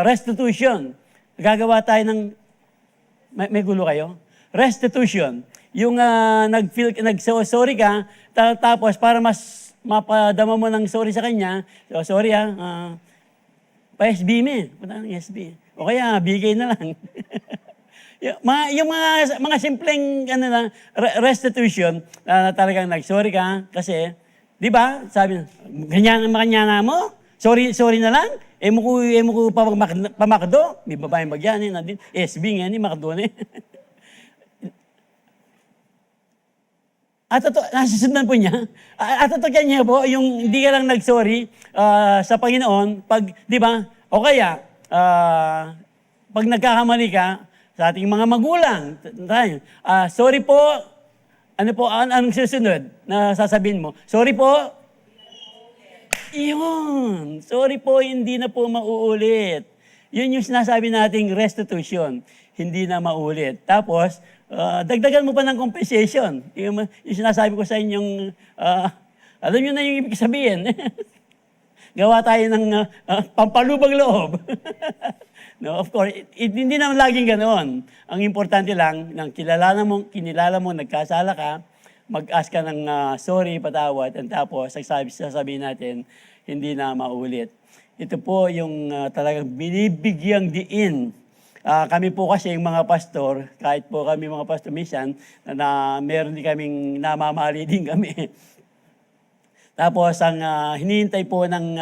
restitution. Gagawa tayo ng, may gulo kayo? Restitution. Yung nag-sorry ka, tapos para mas mapadama mo ng sorry sa kanya, so sorry pa-SB me. Punta ng SB. O kaya, bigay na lang. yung mga simpleng restitution, na talagang nag-sorry ka, kasi, di ba, sabi, ganyan ang makanyana mo, sorry na lang, mo ko pamakdo, may babaeng bagyan, SB nga, makdo na At nasusundan po niya. At totoo niya po, yung hindi ka lang nag-sorry sa Panginoon, pag, di ba, o kaya, pag nagkakamali ka sa ating mga magulang, sorry po, ano po, anong susunod na sasabihin mo? Sorry po, yun. Sorry po, hindi na po mauulit. Yun yung sinasabi nating restitution. Hindi na maulit. Tapos, dagdagan mo pa ng compensation. Yung sinasabi ko sa inyong, alam nyo na yung ibig sabihin. Gawa tayo ng pampalubag loob. No, of course, hindi naman laging ganoon. Ang importante lang, nang kinilala mo, nagkasala ka, mag-ask ka ng sorry, patawad, and tapos sasabihin natin, hindi na maulit. Ito po yung talagang binibigyang diin. Kami po kasi yung mga pastor, kahit po kami mga pastor minsan, na meron din kaming namamali din kami. Tapos ang hinihintay po ng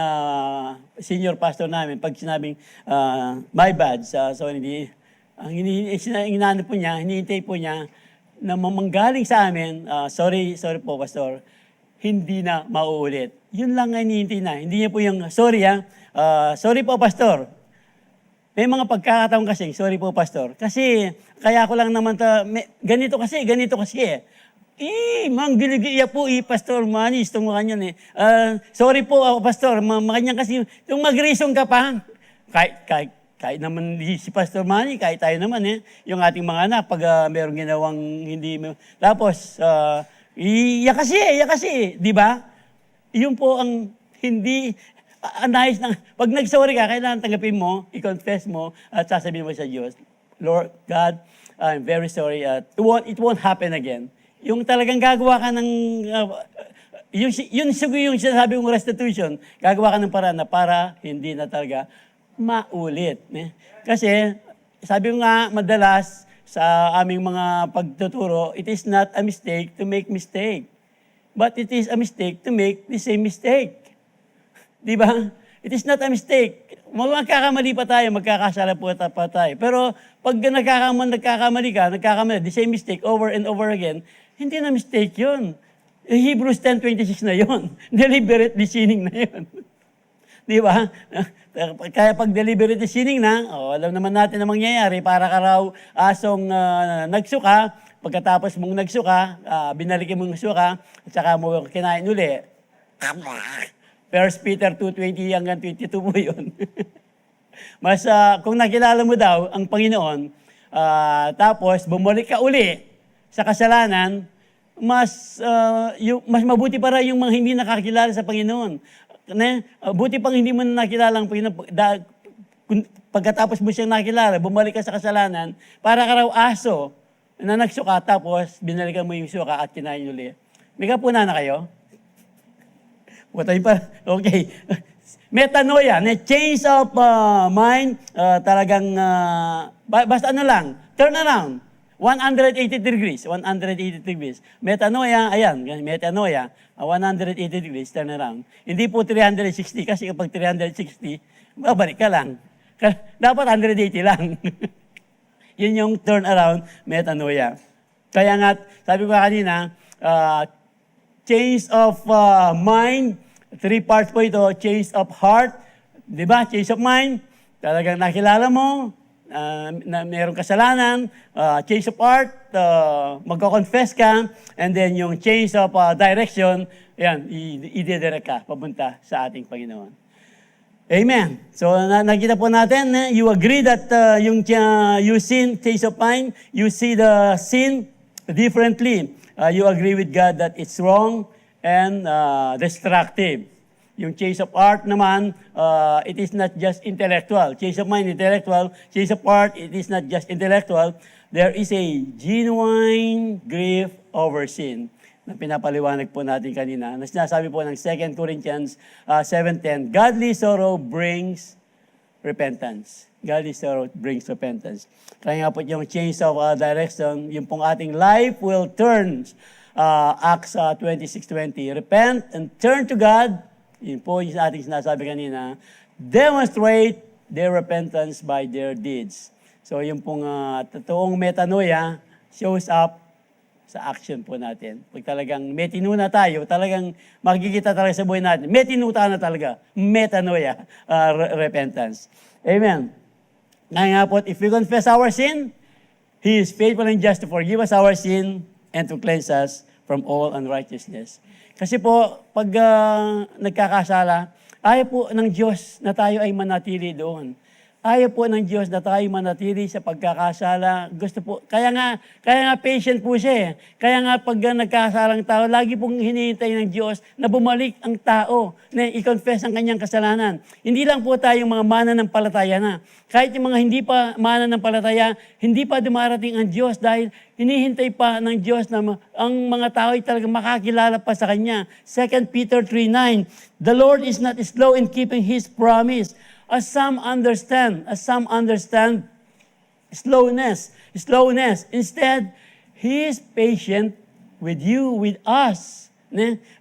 senior pastor namin, pag sinabing my bad, so hindi, ang inaano po niya, hinihintay po niya, na manggaling sa amin, sorry po, pastor, hindi na mauulit. Yun lang ang hinihintay na. Hindi niya po yung, sorry po, pastor. May mga pagkakataon kasi, sorry po, pastor. Kasi, kaya ko lang naman, ganito kasi. Mang giligaya po, pastor, manis, itong mga kanyan sorry po, pastor, makanyang kasi, yung mag-reason ka pa, kahit naman si Pastor Manny, kahit tayo naman yung ating mga anak, pag merong ginawang hindi, tapos, iya kasi, di ba? Yun po ang hindi, nais ng, pag nag-sorry ka, kailangan tanggapin mo, i-confess mo, at sasabihin mo sa Diyos, Lord God, I'm very sorry, it won't happen again. Yung talagang gagawa ka ng, yung sinasabi kong restitution, gagawa ka ng paraan na para hindi na talaga maulit. Kasi, sabi ko nga madalas sa aming mga pagtuturo, it is not a mistake to make mistake. But it is a mistake to make the same mistake. Di ba? It is not a mistake. Magkakamali pa tayo, magkakasala pa tayo. Pero pag nagkakamali ka, the same mistake over and over again, hindi na mistake yun. Hebrews 10:26 na yun. Deliberately sinning na yun. Di ba? Kaya pag deliberately sinning na, alam naman natin na mangyayari, para ka raw asong nagsuka, pagkatapos mong nagsuka, binalikin mong suka, at saka mo kinain uli. 1 Peter 2:20 hanggang 22 po yun. Mas kung nakilala mo daw ang Panginoon, tapos bumalik ka uli sa kasalanan, mas mabuti para yung mga hindi nakakilala sa Panginoon. Buti pang hindi mo nakilala ang Panginoon. Pagkatapos mo siyang nakilala, bumalik ka sa kasalanan, para ka raw aso na nagsuka, tapos binalikan mo yung suka at kinain uli. May kapuna na kayo? Putay pa. Okay. Metanoia, change of mind, talagang, basta ano lang, turn around. 180 degrees. Metanoia, ayan, metanoia, 180 degrees, turn around. Hindi po 360, kasi kapag 360, babalik ka lang. Dapat 180 lang. Yun yung turn around, metanoia. Kaya nga, sabi ko kanina, change of mind, 3 parts po ito, change of heart, di ba? Change of mind, talagang nakilala mo, na mayroong kasalanan, change of heart, magko-confess ka, and then yung change of direction, yan, i-direct ka, papunta sa ating Panginoon. Amen. So, nakita po natin, you agree that you sin, change of mind, you see the sin differently. You agree with God that it's wrong and destructive. Yung change of heart naman, it is not just intellectual. Change of mind, intellectual. Change of heart, it is not just intellectual. There is a genuine grief over sin na pinapaliwanag po natin kanina. Na sinasabi po ng 2 Corinthians 7:10, godly sorrow brings repentance. Godly sorrow brings repentance. Kaya nga po yung change of direction, yung pong ating life will turn. Acts 26:20, repent and turn to God. Yun po yung ating sinasabi kanina, demonstrate their repentance by their deeds. So yung pong totoong metanoia shows up sa action po natin. Pag talagang may tinuna tayo, talagang makikita talaga sa buhay natin. May tinuta na talaga. Metanoia, repentance. Amen. Ngayon nga po, if we confess our sin, He is faithful and just to forgive us our sin and to cleanse us from all unrighteousness. Kasi po, pag nagkakasala, ayaw po ng Diyos na tayo ay manatili doon. Ayaw po ng Diyos na tayo manatili sa pagkakasala. Gusto po, kaya nga patient po siya eh. Kaya nga pag nagkakasalang tao, lagi pong hinihintay ng Diyos na bumalik ang tao, na i-confess ang kanyang kasalanan. Hindi lang po tayong mga mananampalataya na. Kahit yung mga hindi pa mananampalataya, hindi pa dumarating ang Diyos dahil hinihintay pa ng Diyos na ang mga tao ay talagang makakilala pa sa Kanya. 2 Peter 3:9, the Lord is not slow in keeping His promise, as some understand slowness. Instead, He is patient with you, with us.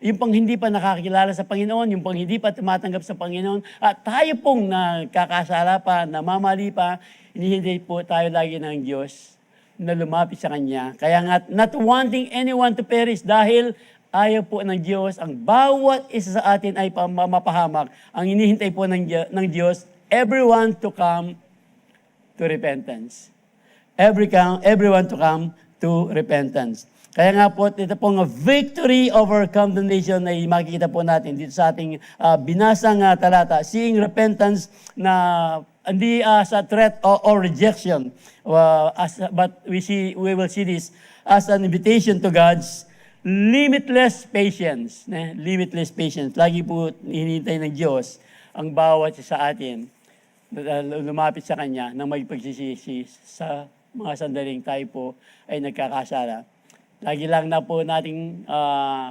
Yung pang hindi pa nakakilala sa Panginoon, yung pang hindi pa tumatanggap sa Panginoon, at tayo pong nakakasala pa, namamali pa, hinihintay po tayo lagi ng Diyos na lumapit sa Kanya. Kaya nga, not wanting anyone to perish dahil ayaw po ng Diyos, ang bawat isa sa atin ay mapahamak. Ang hinihintay po ng Diyos, everyone to come to repentance. Everyone to come to repentance. Kaya nga po, ito pong victory over condemnation na makikita po natin dito sa ating binasang talata. Seeing repentance na hindi as a threat or rejection, but we will see this as an invitation to God's limitless patience. Limitless patience. Lagi po hinihintay ng Diyos ang bawat sa atin lumapit sa Kanya nang magpagsisisi sa mga sandaling tayo po ay nagkakasala. Lagi lang na po nating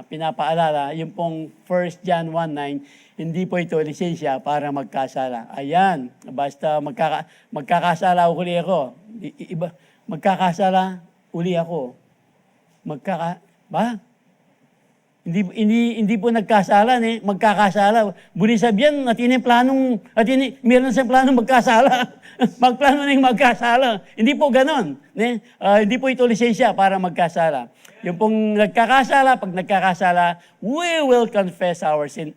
pinapaalala, yung pong 1 John 1:9, hindi po ito lisensya para magkasala. Ayan, basta magkakasala uli ako. Magkakasala uli ako. Hindi po nagkasala, magkakasala. Buli sabihan, meron siyang planong magkasala. Magplano na yung magkasala. Hindi po ganon. Hindi po ito lisensya para magkasala. Yung pong pag nagkakasala, we will confess our sin.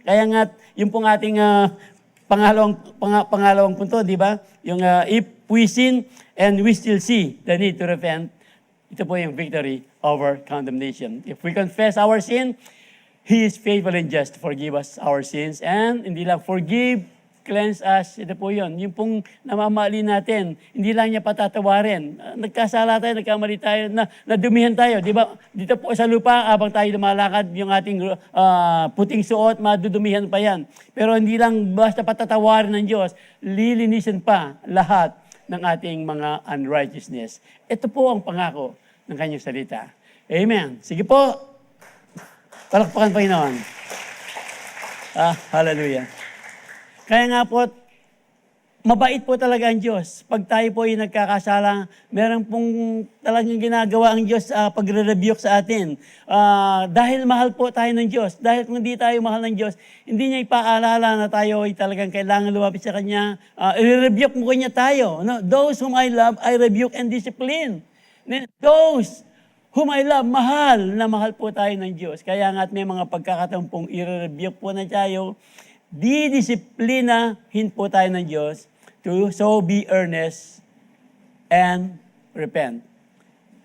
Kaya nga, yung pong ating pangalawang punto, di ba? Yung if we sin and we still see the need to repent, ito po yung victory over condemnation. If we confess our sin, He is faithful and just to forgive us our sins. And hindi lang forgive, cleanse us. Ito po yun. Yung pong namamali natin, hindi lang niya patatawarin. Nagkasala tayo, nagkamali tayo, nadumihan tayo. Di ba? Dito po sa lupa, habang tayo lumalakad, yung ating puting suot, madudumihan pa yan. Pero hindi lang basta patatawarin ng Diyos, lilinisin pa lahat ng ating mga unrighteousness. Ito po ang pangako ng kanyang salita. Amen. Sige po. Palakpakan Panginoon. Hallelujah. Kaya nga po, mabait po talaga ang Diyos. Pag tayo po ay nagkakasala, meron pong talagang ginagawa ang Diyos pagre-rebuke sa atin. Dahil mahal po tayo ng Diyos. Dahil kung hindi tayo mahal ng Diyos, hindi niya ipaalala na tayo ay talagang kailangan lumapit sa Kanya. I-rebuke mo Kanya tayo. No? Those whom I love, I rebuke and discipline. Those whom I love, mahal na mahal po tayo ng Diyos. Kaya nga at may mga pagkakataon pong i-rebuke po na tayo, didisiplinahin po tayo ng Diyos to so be earnest and repent.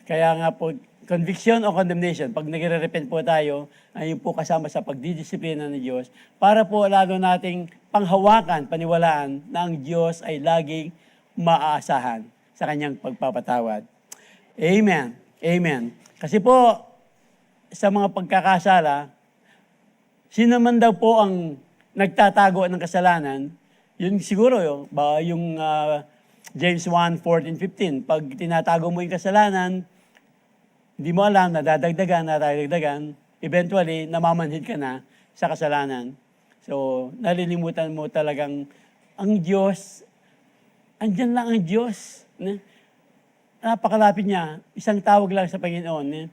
Kaya nga po, conviction o condemnation, pag nagre-repent po tayo, ayun po kasama sa pagdidisiplina ng Diyos para po lalo nating panghawakan, paniwalaan na ang Diyos ay laging maaasahan sa Kanyang pagpapatawad. Amen. Amen. Kasi po, sa mga pagkakasala, sino man daw po ang nagtatago ng kasalanan, yun siguro yung James 1:14-15. Pag tinatago mo yung kasalanan, hindi mo alam, nadadagdagan, eventually, namamanhid ka na sa kasalanan. So, nalilimutan mo talagang ang Diyos, andyan lang ang Diyos. Napakalapit niya, isang tawag lang sa Panginoon.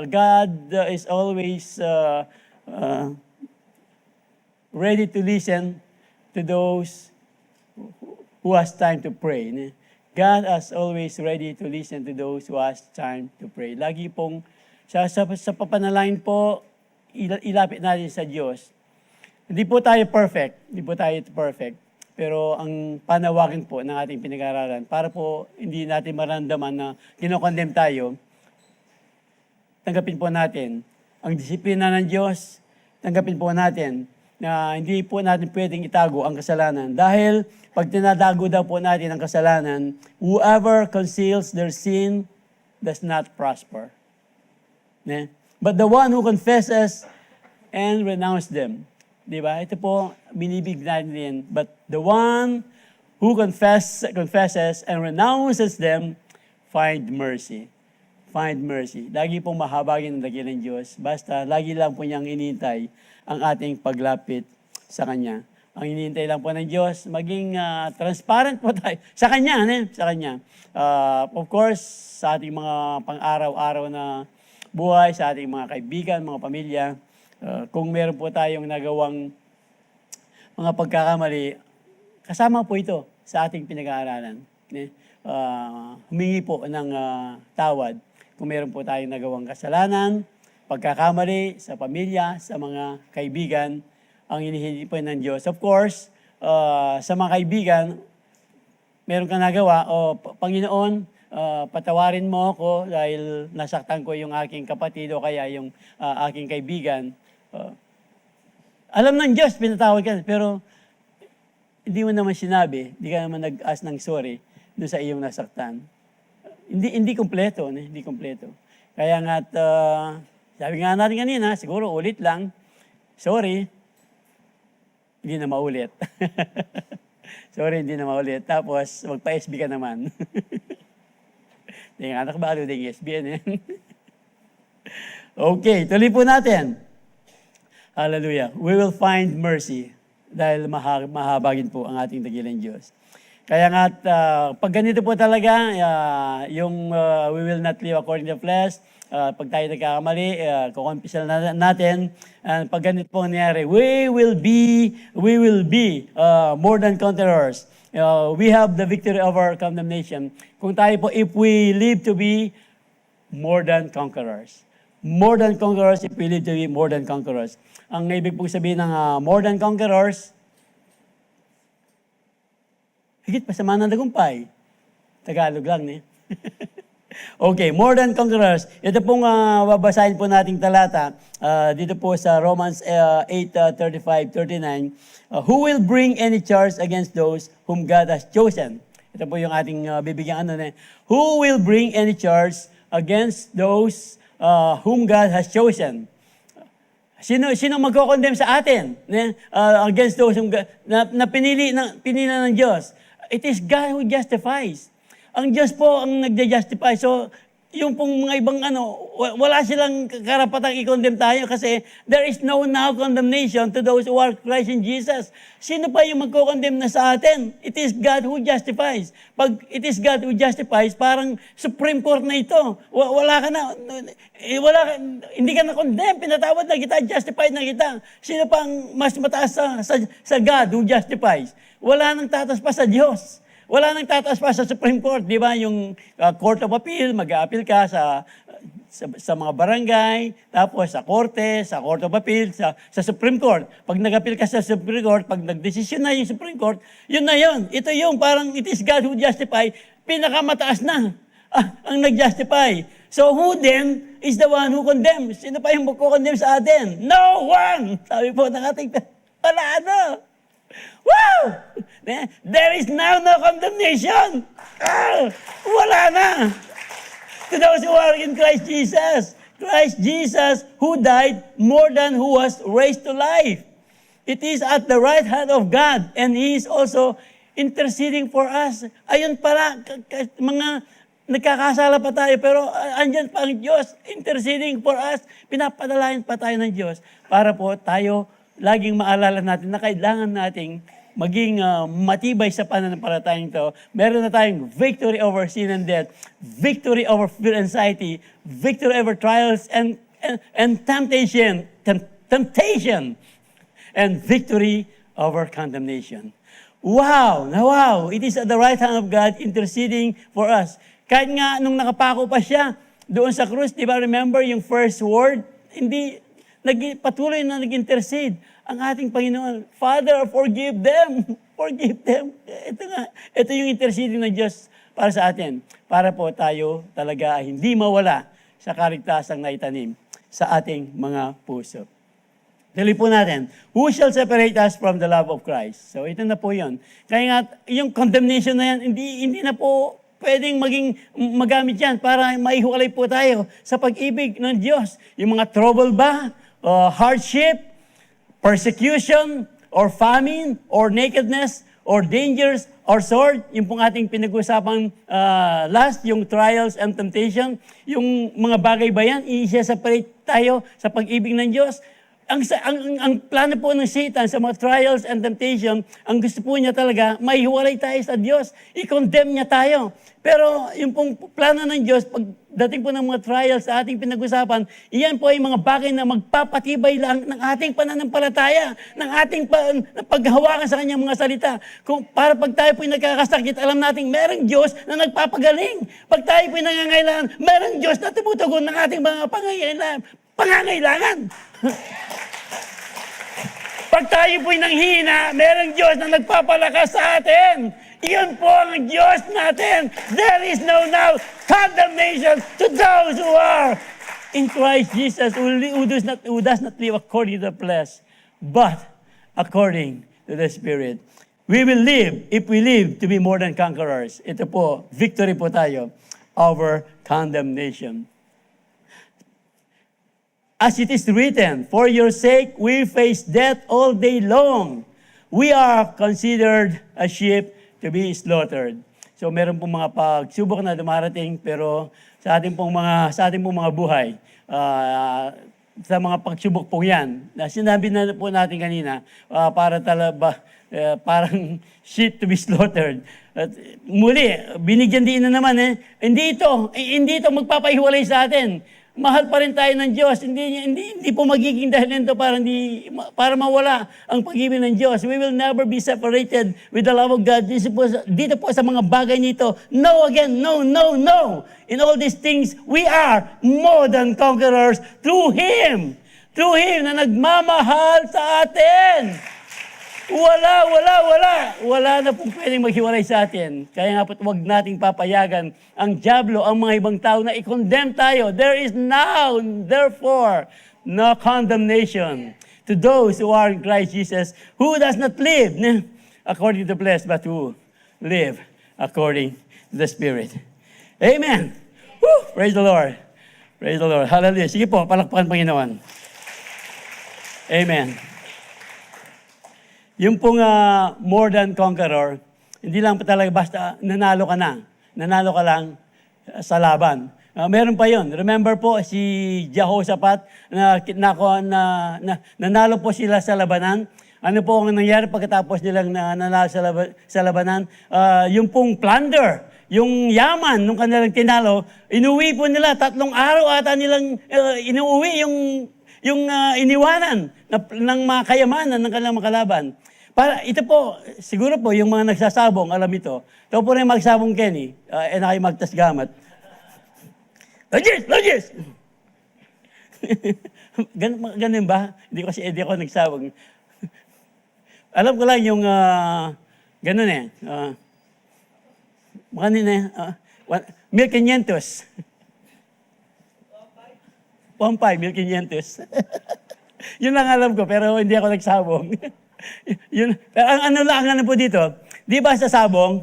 God is always ready to listen to those who has time to pray. God is always ready to listen to those who ask time to pray. Lagi pong sa papanalangin po, ilapit natin sa Diyos. Hindi po tayo perfect. Pero ang panawagan po ng ating pinag-aaralan, para po hindi natin maramdaman na kinokondem tayo, tanggapin po natin ang disiplina ng Diyos, tanggapin po natin na hindi po natin pwedeng itago ang kasalanan. Dahil pag tinadago daw po natin ang kasalanan, whoever conceals their sin does not prosper. But the one who confesses and renounces them. Diba? Ito po, binibig natin din. But the one who confesses and renounces them, find mercy. Find mercy. Lagi pong mahabagin ang dakilang Diyos. Basta, lagi lang po niyang inintay ang ating paglapit sa Kanya. Ang inintay lang po ng Diyos, maging transparent po tayo. Sa Kanya, sa Kanya. Of course, sa ating mga pang-araw-araw na buhay, sa ating mga kaibigan, mga pamilya, kung meron po tayong nagawang mga pagkakamali, kasama po ito sa ating pinag-aaralan. Humingi po ng tawad kung meron po tayong nagawang kasalanan, pagkakamali sa pamilya, sa mga kaibigan, ang hinihingi po ng Diyos. Of course, sa mga kaibigan, meron kang nagawa, Panginoon, patawarin mo ako dahil nasaktan ko yung aking kapatid o kaya yung aking kaibigan. Alam ng Diyos, pinatawad ka, pero hindi mo naman sinabi, hindi ka naman nag-ask ng sorry doon sa iyong nasaktan. Hindi kompleto, hindi kompleto. Kaya nga, sabi nga natin kanina, siguro ulit lang, sorry, hindi na maulit. Sorry, hindi na maulit. Tapos, magpa-SB ka naman. Yung anak balo din SBN. Okay, tuloy po natin. Hallelujah. We will find mercy dahil mahabagin po ang ating dakilang Diyos. Kaya nga, pag ganito po talaga, we will not live according to the flesh, pag tayo nagkakamali, kukumpisal natin, pag ganito po nangyari, we will be more than conquerors. We have the victory over condemnation. Kung tayo po, if we live to be more than conquerors. More than conquerors, if we live to be more than conquerors. Ang ibig pong sabihin ng more than conquerors, higit pa sa mga tagumpay. Tagalog lang, Okay, more than conquerors. Ito pong babasahin po nating talata dito po sa Romans 8:35-39. Who will bring any charge against those whom God has chosen? Ito po yung ating bibigyan Who will bring any charge against those whom God has chosen? Sino magko-condemn sa atin? Against those whom God, na pinili ng Diyos? It is God who justifies. Ang Diyos po ang nagja-justify. So, yung pong mga ibang wala silang karapatang i-condemn tayo kasi there is no now condemnation to those who are Christ in Jesus. Sino pa yung magko-condemn na sa atin? It is God who justifies. Pag it is God who justifies, parang Supreme Court na ito. Hindi ka na-condemn, pinatawad na kita, justified na kita. Sino pang mas mataas sa God who justifies? Wala nang tatas pa sa Diyos. Wala nang tataas pa sa Supreme Court, di ba? Yung Court of Appeal, mag-a-appeal ka sa mga barangay, tapos sa Korte, sa Court of Appeal, sa Supreme Court. Pag nag-appeal ka sa Supreme Court, pag nag-desisyon na yung Supreme Court, yun na yun. Ito yung parang it is God who justify, pinakamataas na ang nag-justify. So who then is the one who condemns? Sino pa yung magkukondemn sa atin? No one! Sabi po ng ating, wala Wow! There is now no condemnation. Wala na. To those who are in Christ Jesus. Christ Jesus who died more than who was raised to life. It is at the right hand of God and He is also interceding for us. Ayun pala, mga nagkakasala pa tayo pero andyan pa ang Diyos interceding for us. Pinapadalayan pa tayo ng Diyos para po tayo laging maalala natin na kailangan nating maging matibay sa pananampalatayang ito. Meron na tayong victory over sin and death, victory over fear and anxiety, victory over trials and temptation, and victory over condemnation. Wow! Na wow! It is at the right hand of God interceding for us. Kahit nga nung nakapako pa siya doon sa krus, di ba remember yung first word? Hindi, patuloy na nag-intercede ang ating Panginoon. Father, forgive them! Forgive them! Ito nga, ito yung interceding ng Diyos para sa atin. Para po tayo talaga hindi mawala sa kaligtasang naitanim sa ating mga puso. Tuloy po natin, who shall separate us from the love of Christ? So ito na po yun. Kaya nga, yung condemnation na yan, hindi na po pwedeng magamit yan para maihukalay po tayo sa pag-ibig ng Diyos. Yung mga trouble ba, hardship, persecution, or famine, or nakedness, or dangers, or sword, yung pong ating pinag-usapang last, yung trials and temptation, yung mga bagay ba yan, i-separate tayo sa pag-ibig ng Diyos. Ang plano po ng Satan sa mga trials and temptation, ang gusto po niya talaga, maihiwalay tayo sa Diyos. I-condemn niya tayo. Pero yung pong plano ng Diyos, pagdating po ng mga trials sa ating pinag-usapan, iyan po ay mga bagay na magpapatibay lang ng ating pananampalataya, ng ating paghawakan sa kanyang mga salita. Para pag tayo po'y nagkakasakit, alam natin merong Diyos na nagpapagaling. Pag tayo po'y nangangailangan, merong Diyos na tumutugon ng ating mga pangangailangan. Pag tayo po'y nanghihina, merong Diyos na nagpapalakas sa atin. Iyon po ang Diyos natin. There is no now condemnation to those who are in Christ Jesus, who does not live according to the flesh, but according to the Spirit. We will live if we live to be more than conquerors. Ito po, victory po tayo over condemnation. As it is written, for your sake we face death all day long. We are considered a sheep to be slaughtered. So meron pong mga pagsubok na dumarating, pero sa ating pong mga buhay, sa mga pagsubok po yan, na sinabi na po natin kanina, parang sheep to be slaughtered. At muli, binigyan din na naman hindi ito magpapahiwalay sa atin. Mahal pa rin tayo ng Diyos. Hindi po magiging dahilan ito para mawala ang pag-ibig ng Diyos. We will never be separated with the love of God. Dito po sa mga bagay nito, no again, no, no, no. In all these things, we are more than conquerors through Him. Through Him na nagmamahal sa atin. Wala na pong pwedeng maghiwalay sa atin. Kaya nga po't huwag nating papayagan ang dyablo, ang mga ibang tao na i-condemn tayo. There is now, therefore, no condemnation to those who are in Christ Jesus, who does not live according to the flesh, but who live according to the Spirit. Amen. Woo! Praise the Lord. Praise the Lord. Hallelujah. Sige po, palakpakan Panginoon. Amen. Yung pong more than conqueror, hindi lang pa talaga basta nanalo ka na. Nanalo ka lang sa laban. Meron pa yon. Remember po si Jehoshaphat nanalo po sila sa labanan. Ano po ang nangyari pagkatapos nilang nanalo sa labanan? Yung pong plunder, yung yaman nung kanilang tinalo, inuwi po nila. 3 araw ata nilang inuwi yung iniwanan ng mga kayamanan ng kanilang makalaban. Ito po, siguro po, yung mga nagsasabong, alam ito. Ito po rin magsabong Kenny, na kayo magtasgamat. Logis! Ganun ba? Hindi ako nagsabong. Alam ko lang yung, ganun kanina, 1,500. 1,500. Yun lang alam ko, pero hindi ako nagsabong. Pero ang po dito, di ba sa sabong,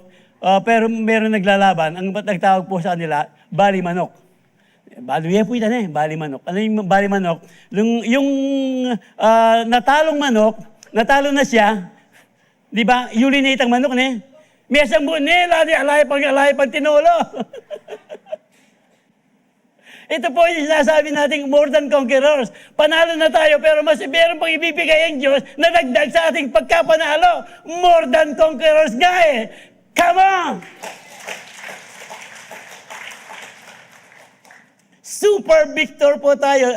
pero meron naglalaban, ang nagtawag po sa kanila, bali manok. Bali manok. Ano yung bali manok? Yung natalong manok, natalo na siya, di ba, urinate ang manok, may isang buwan, alay pag tinolo. Ito po yung sinasabi nating more than conquerors. Panalo na tayo, pero mas meron pang ibibigay ang Diyos na dagdag sa ating pagkapanalo. More than conquerors nga Come on! Super victor po tayo.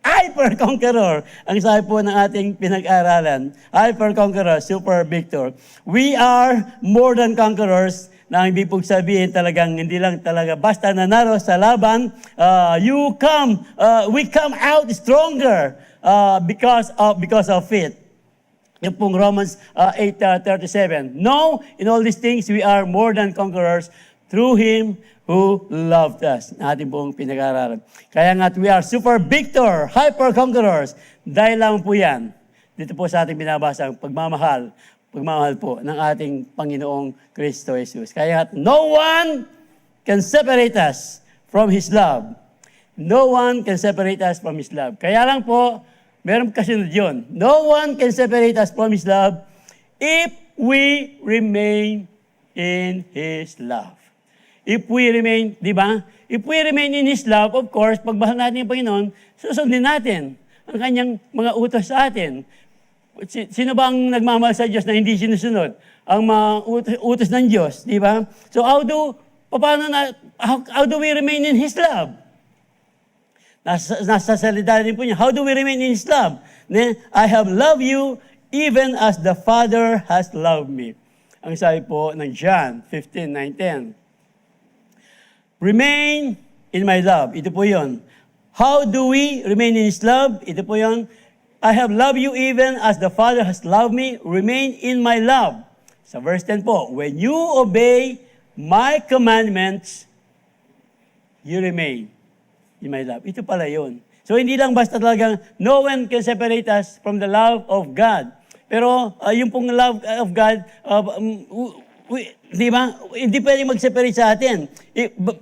hyper-conqueror. Ang sabi po ng ating pinag-aralan, hyper-conqueror, super victor. We are more than conquerors, na ang ibig sabihin talagang hindi lang talaga basta nanalo sa laban, we come out stronger because of it. Yung pong Romans 8:37. No, in all these things we are more than conquerors through Him who loved us. Natin pong pinag-aaralan. Kaya nga we are super victor, hyper conquerors. Dahil lang po yan. Dito po sa ating binabasa ang pagmamahal po ng ating Panginoong Kristo Jesus. Kaya no one can separate us from His love. No one can separate us from His love. Kaya lang po, meron kasunod yun. No one can separate us from His love if we remain in His love. If we remain, di ba? If we remain in His love, of course, pagmahal natin yung Panginoon, susundin natin ang kanyang mga utos sa atin. Sino ba ang nagmamahal sa Diyos na hindi sinusunod ang mga utos ng Diyos, di ba? So how do we remain in His love? Nasa salita din po niya, how do we remain in His love? I have loved you even as the Father has loved me. Ang sabi po ng John 15:9-10. Remain in my love. Ito po yun. How do we remain in His love? Ito po yun. I have loved you even as the Father has loved me. Remain in my love. Sa verse 10 po, when you obey my commandments, you remain in my love. Ito pala yun. So hindi lang basta talagang no one can separate us from the love of God. Pero yung pong love of God, di ba? Hindi pwede mag-separate sa atin.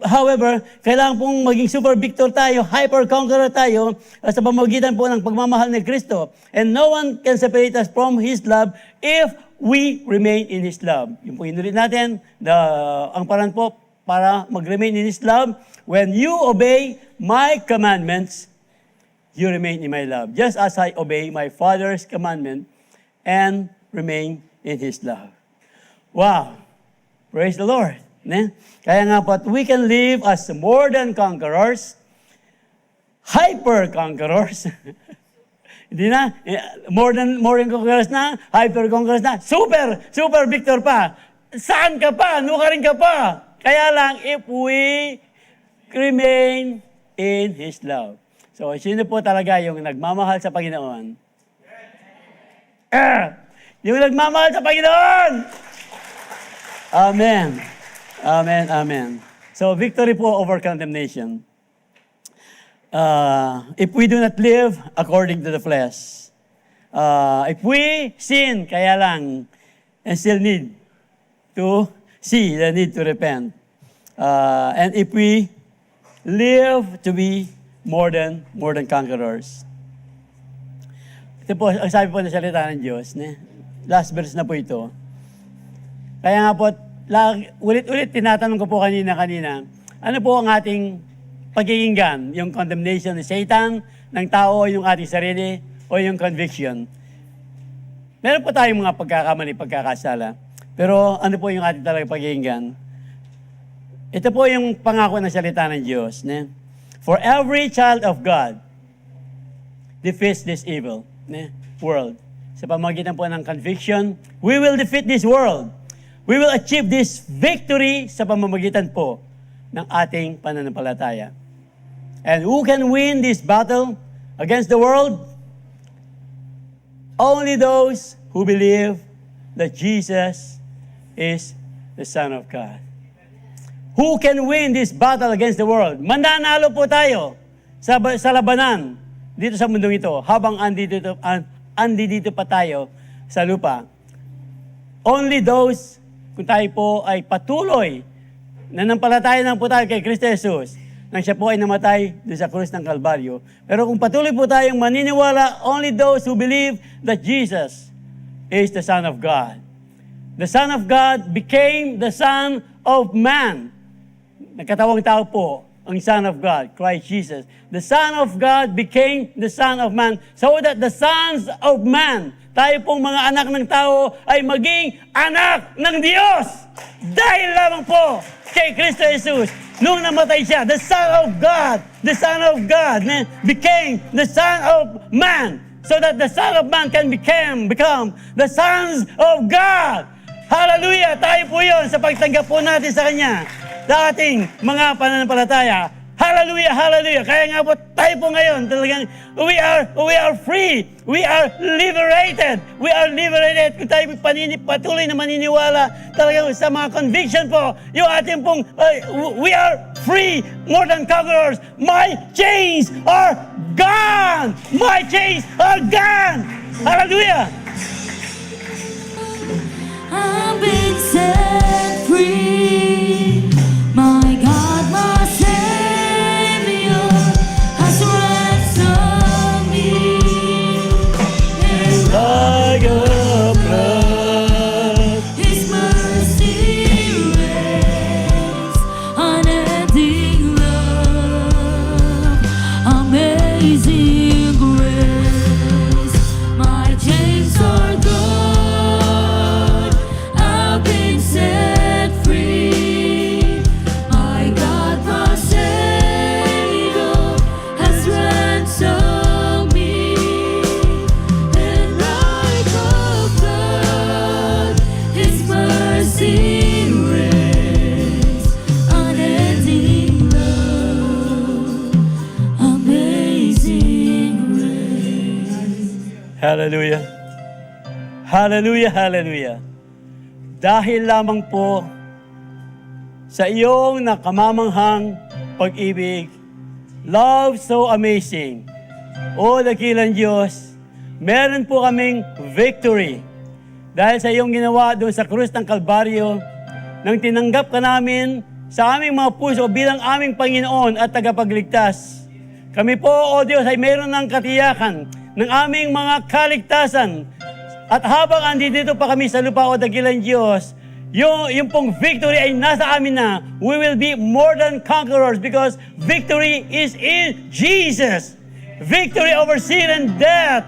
However, kailangan pong maging super victor tayo, hyper-conqueror tayo sa pamamagitan po ng pagmamahal ni Kristo. And no one can separate us from His love if we remain in His love. Yung po inulit natin, ang paraan po para mag-remain in His love, when you obey my commandments, you remain in my love. Just as I obey my Father's commandment and remain in His love. Wow! Praise the Lord. Kaya nga po, we can live as more than conquerors, hyper-conquerors. Hindi na, more than conquerors na, hyper-conquerors na, super victor pa. Saan ka pa? Nukarin ka pa. Kaya lang, if we remain in His love. So, sino po talaga yung nagmamahal sa Panginoon? Yung nagmamahal sa Panginoon! Amen. Amen, amen. So, victory po over condemnation. If we do not live according to the flesh, if we sin, kaya lang, and still need to see the need to repent. And if we live to be more than conquerors. Ito po, ang sabi po ng salita ng Diyos, last verse na po ito. Kaya nga po, ulit-ulit tinatanong ko po kanina, ano po ang ating pagkikinggan? Yung condemnation ni Satan, ng tao, yung ating sarili, o yung conviction? Meron po tayong mga pagkakamali, pagkakasala. Pero ano po yung ating talagang pagkikinggan? Ito po yung pangako ng salita ng Diyos. For every child of God defeats this evil world. Sa pamamagitan po ng conviction, we will defeat this world. We will achieve this victory sa pamamagitan po ng ating pananampalataya. And who can win this battle against the world? Only those who believe that Jesus is the Son of God. Who can win this battle against the world? Mananalo po tayo sa labanan dito sa mundong ito habang andito pa tayo sa lupa. Only those, kung tayo po ay patuloy na nampalataya po tayo kay Kristo Jesus, nang siya po ay namatay doon sa krus ng Kalbaryo. Pero kung patuloy po tayong maniniwala, only those who believe that Jesus is the Son of God. The Son of God became the Son of Man. Nagkatawang tao po ang Son of God, Christ Jesus. The Son of God became the Son of Man so that the sons of man, tayo pong mga anak ng tao, ay maging anak ng Diyos. Dahil lamang po kay Kristo Jesus. nung namatay siya, the Son of God became the Son of Man so that the Son of Man can become the sons of God. Hallelujah! Tayo po yun sa pagtanggap po natin sa Kanya, sa ating mga pananampalataya. Hallelujah, hallelujah. Kaya nga po tayo po ngayon talagang we are free. We are liberated. We are liberated. Kung tayo patuloy na maniniwala talagang sa mga conviction po, yung ating pong we are free, more than conquerors. My chains are gone. My chains are gone. Hallelujah. I've been set free. My God, my Savior has ransomed me. And Like a flood. His mercy reigns, unending love, amazing grace. My chains are gone. I've been set free. My God, my Savior has ransomed me. And like a flood, His mercy reigns, unending love, amazing grace. Hallelujah. Hallelujah, hallelujah. Dahil lamang po sa iyong nakamamanghang pag-ibig, love so amazing, o dakilang Diyos, meron po kaming victory. Dahil sa iyong ginawa doon sa krus ng Kalbaryo, nang tinanggap ka namin sa aming mga puso bilang aming Panginoon at tagapagligtas. Kami po, O Diyos, ay meron ng katiyakan ng aming mga kaligtasan. At habang andito pa kami sa lupa, O dakilang Diyos, yung pong victory ay nasa amin na. We will be more than conquerors because victory is in Jesus. Victory over sin and death,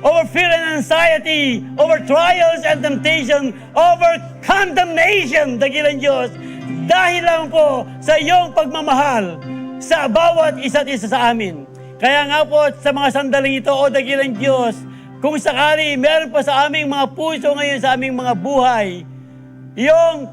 over fear and anxiety, over trials and temptation, over condemnation, dakilang Diyos. Dahil lang po sa iyong pagmamahal sa bawat isa't isa sa amin. Kaya nga po sa mga sandaling ito, O dakilang Diyos, kung sakali meron pa sa aming mga puso ngayon, sa aming mga buhay, yung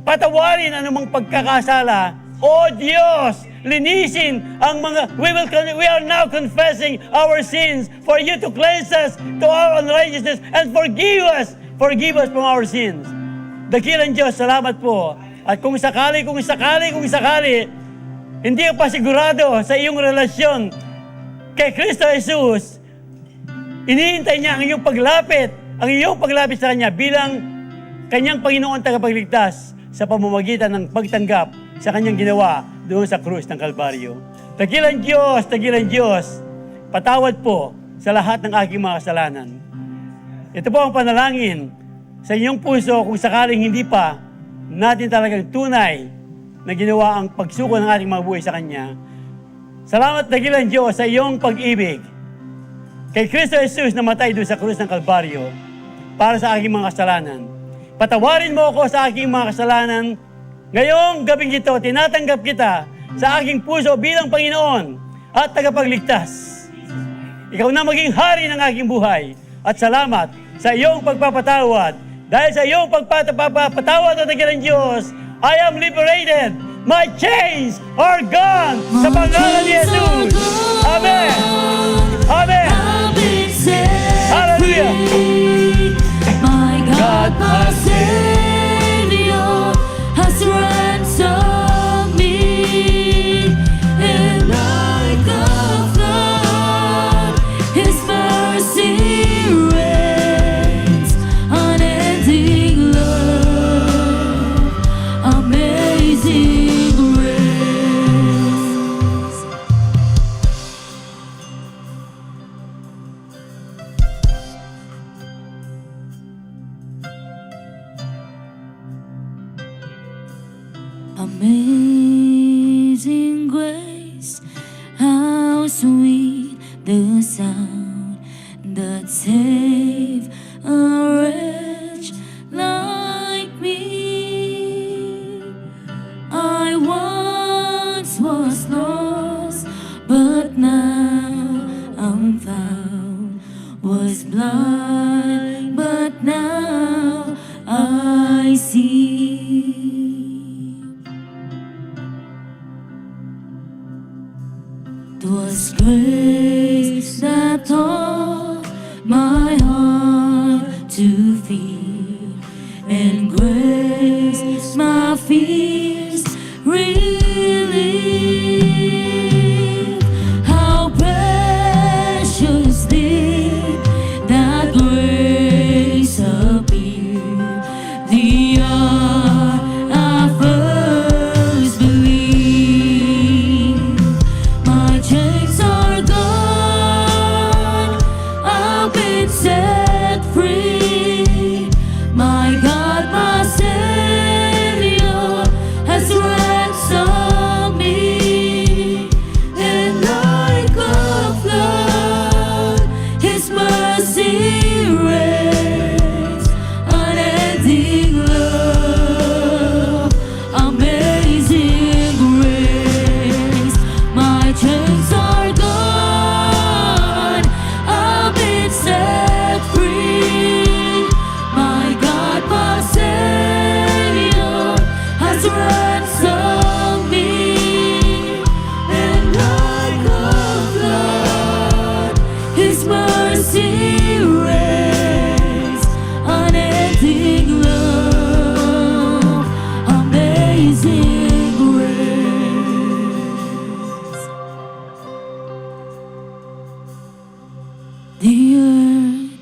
patawarin anumang pagkakasala, O Diyos, linisin ang mga, we are now confessing our sins for you to cleanse us to our unrighteousness and forgive us from our sins. Dakilang Diyos, salamat po. At kung sakali, hindi ka pa sigurado sa iyong relasyon kay Kristo Jesus, iniintay niya ang iyong paglapit sa Kanya bilang Kanyang Panginoon tagapagligtas sa pamamagitan ng pagtanggap sa Kanyang ginawa doon sa krus ng Kalbaryo. Dakilang Diyos, patawad po sa lahat ng aking mga kasalanan. Ito po ang panalangin sa inyong puso kung sakaling hindi pa natin talagang tunay na ginawa ang pagsuko ng ating mga buhay sa Kanya. Salamat, dakilang Diyos, sa iyong pag-ibig kay Kristo Jesus na matay doon sa krus ng Kalbaryo para sa aking mga kasalanan. Patawarin mo ako sa aking mga kasalanan. Ngayong gabing ito, tinatanggap kita sa aking puso bilang Panginoon at tagapagligtas. Ikaw na maging hari ng aking buhay. At salamat sa iyong pagpapatawad. Dahil sa iyong pagpapatawad at dakilang Diyos, I am liberated. My chains are gone. Sa pangalan ni Jesus. Amen. Amen. Hallelujah. My God, my Savior has ransomed me, and like a flood, His mercy reigns, unending love, amazing grace. Amazing grace, how sweet the sound that saved a wretch like me. I once blind, but now I see. 'Twas grace that taught my heart to fear, and grace my fears relieved. How precious did that grace appear the hour I first believed. My chains are gone, I've been set free. My God, my Savior has ransomed me. And like a flood, His mercy reigns. Unending love, amazing grace. My chains are gone, I've been set free. My God, my Savior has ransomed me. And like a flood, His mercy reigns. Unending love, amazing grace. The earth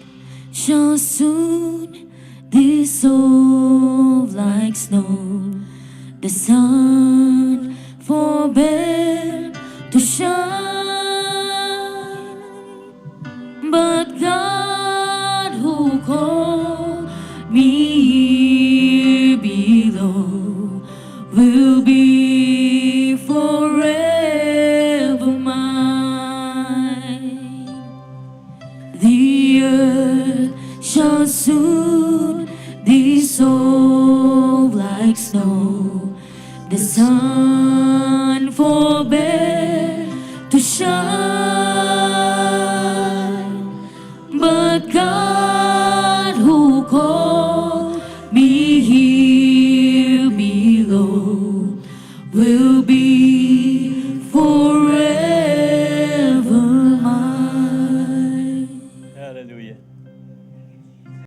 shall soon dissolve like snow. The sun forbear to shine, but God who called me here below will be forever mine. The earth shall soon dissolve like snow. The sun